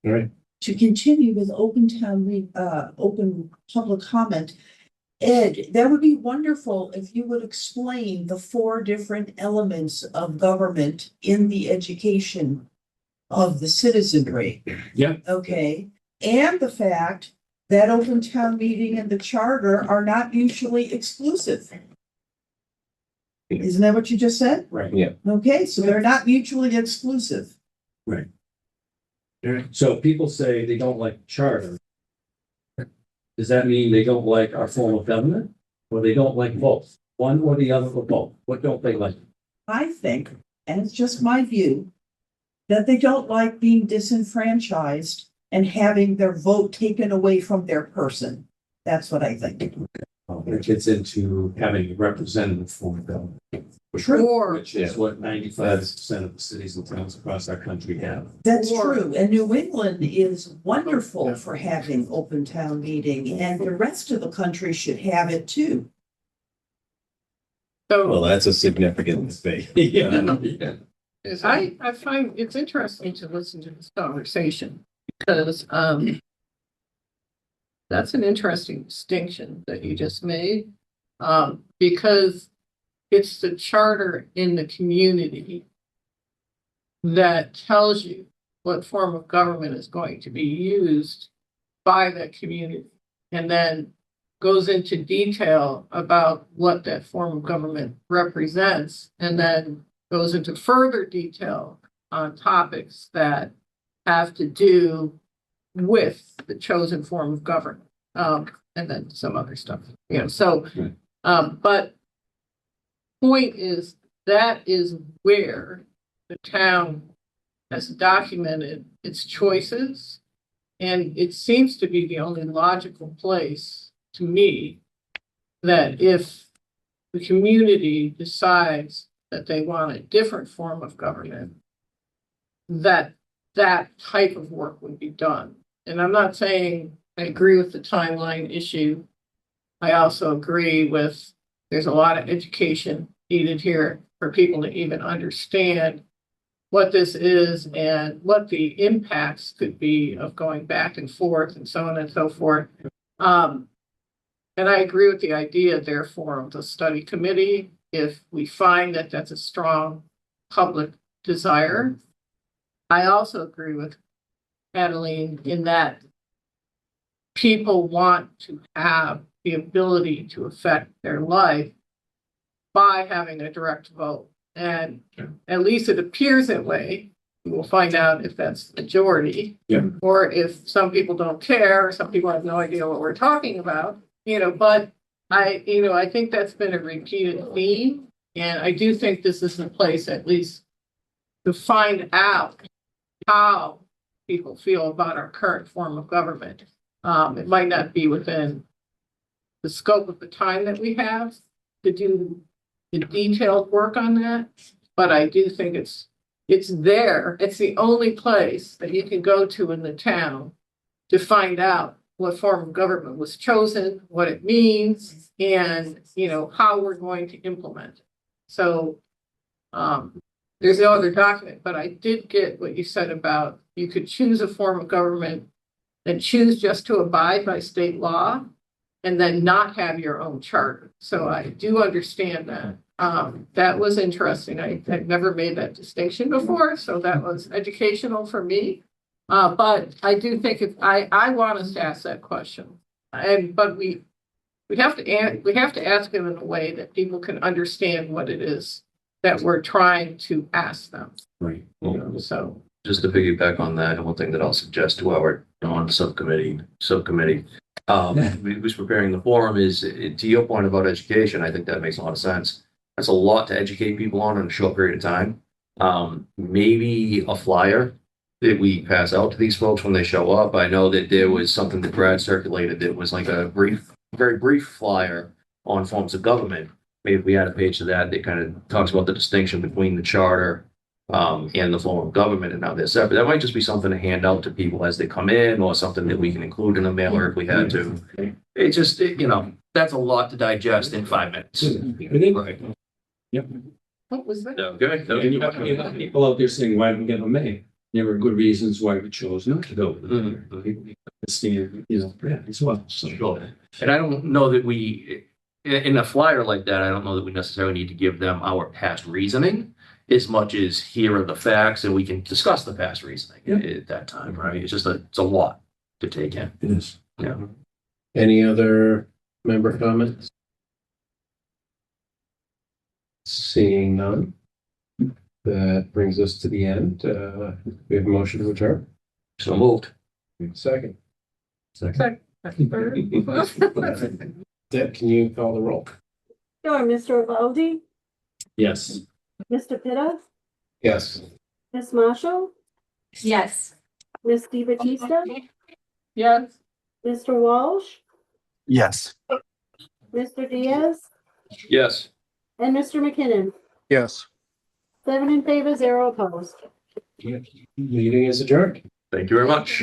right. To continue with open public comment, Ed, that would be wonderful if you would explain the 4 different elements of government in the education of the citizenry. Yeah. Okay, and the fact that open town meeting and the charter are not mutually exclusive. Isn't that what you just said? Right. Yeah. Okay, so they're not mutually exclusive. Right. So people say they don't like charter. Does that mean they don't like our form of government? Or they don't like both? One or the other or both? What don't they like? I think, and it's just my view, that they don't like being disenfranchised and having their vote taken away from their person. That's what I think. It gets into having a representative form of government. Or, Which is what 95% of the cities and towns across our country have. That's Or- true, and New England is wonderful for having open town meeting, and the rest of the country should have it too. Well, so that's a significant debate. Yeah. I find it's interesting to listen to this conversation because, that's an interesting distinction that you just made. Because it's the charter in the community that tells you what form of government is going to be used by that community. And then goes into detail about what that form of government represents, and then goes into further detail on topics that have to do with the chosen form of government. And then some other stuff, so, but point is that is where the town has documented its choices. And it seems to be the only logical place to me that if the community decides that they want a different form of government, that type of work would be done. And I'm not saying I agree with the timeline issue. I also agree with there's a lot of education needed here for people to even understand what this is and what the impacts could be of going back and forth and so on and so forth. And I agree with the idea, therefore, of the study committee. If we find that that's a strong public desire. I also agree with Adeline in that people want to have the ability to affect their life by having a direct vote. And at least it appears that way. We'll find out if that's the majority. Yeah. Or if some people don't care, or some people have no idea what we're talking about, but I think that's been a repeated theme. And I do think this is a place at least to find out how people feel about our current form of government. It might not be within the scope of the time that we have to do the detailed work on that, but I do think it's there. It's the only place that you can go to in the town to find out what form of government was chosen, what it means, and how we're going to implement it. So there's no other document, but I did get what you said about you could choose a form of government and choose just to abide by state law and then not have your own charter. So I do understand that. That was interesting. I've never made that distinction before, so that was educational for me. But I do think if I want us to ask that question, but we have to ask it in a way that people can understand what it is that we're trying to ask them. Right. So Just to piggyback on that, and one thing that I'll suggest to our subcommittee, who's preparing the forum is, to your point about education, I think that makes a lot of sense. That's a lot to educate people on in a short period of time. Maybe a flyer that we pass out to these folks when they show up. I know that there was something that Brad circulated that was like a very brief flyer on forms of government. Maybe we add a page to that kind of talks about the distinction between the charter, and the form of government and now they're separate. That might just be something to hand out to people as they come in or something that we can include in a mailer if we had to. It just, you know, that's a lot to digest in 5 minutes. I think, Right. What was that? Okay. and you have people out there saying, why didn't we get them made? There were good reasons why we chose not to go with it. People understand, you know, yeah, as well, so. Sure. And I don't know that we, in a flyer like that, I don't know that we necessarily need to give them our past reasoning as much as here are the facts and we can discuss the past reasoning at that time, right? It's just it's a lot to take in. It is. Yeah. Any other member comments? Seeing none. That brings us to the end. We have a motion to adjourn. So moved. Second. Second. Deb, can you call the roll? Sure, Mr. Evaldi, Yes. Mr. Pitta, Yes. Ms. Marshall, Yes. Ms. Di Battista, Yes. Mr. Walsh, Yes. Mr. Diaz, Yes. and Mr. McKinnon. Yes. 7 in favor, 0 opposed. Meeting is adjourned. Thank you very much.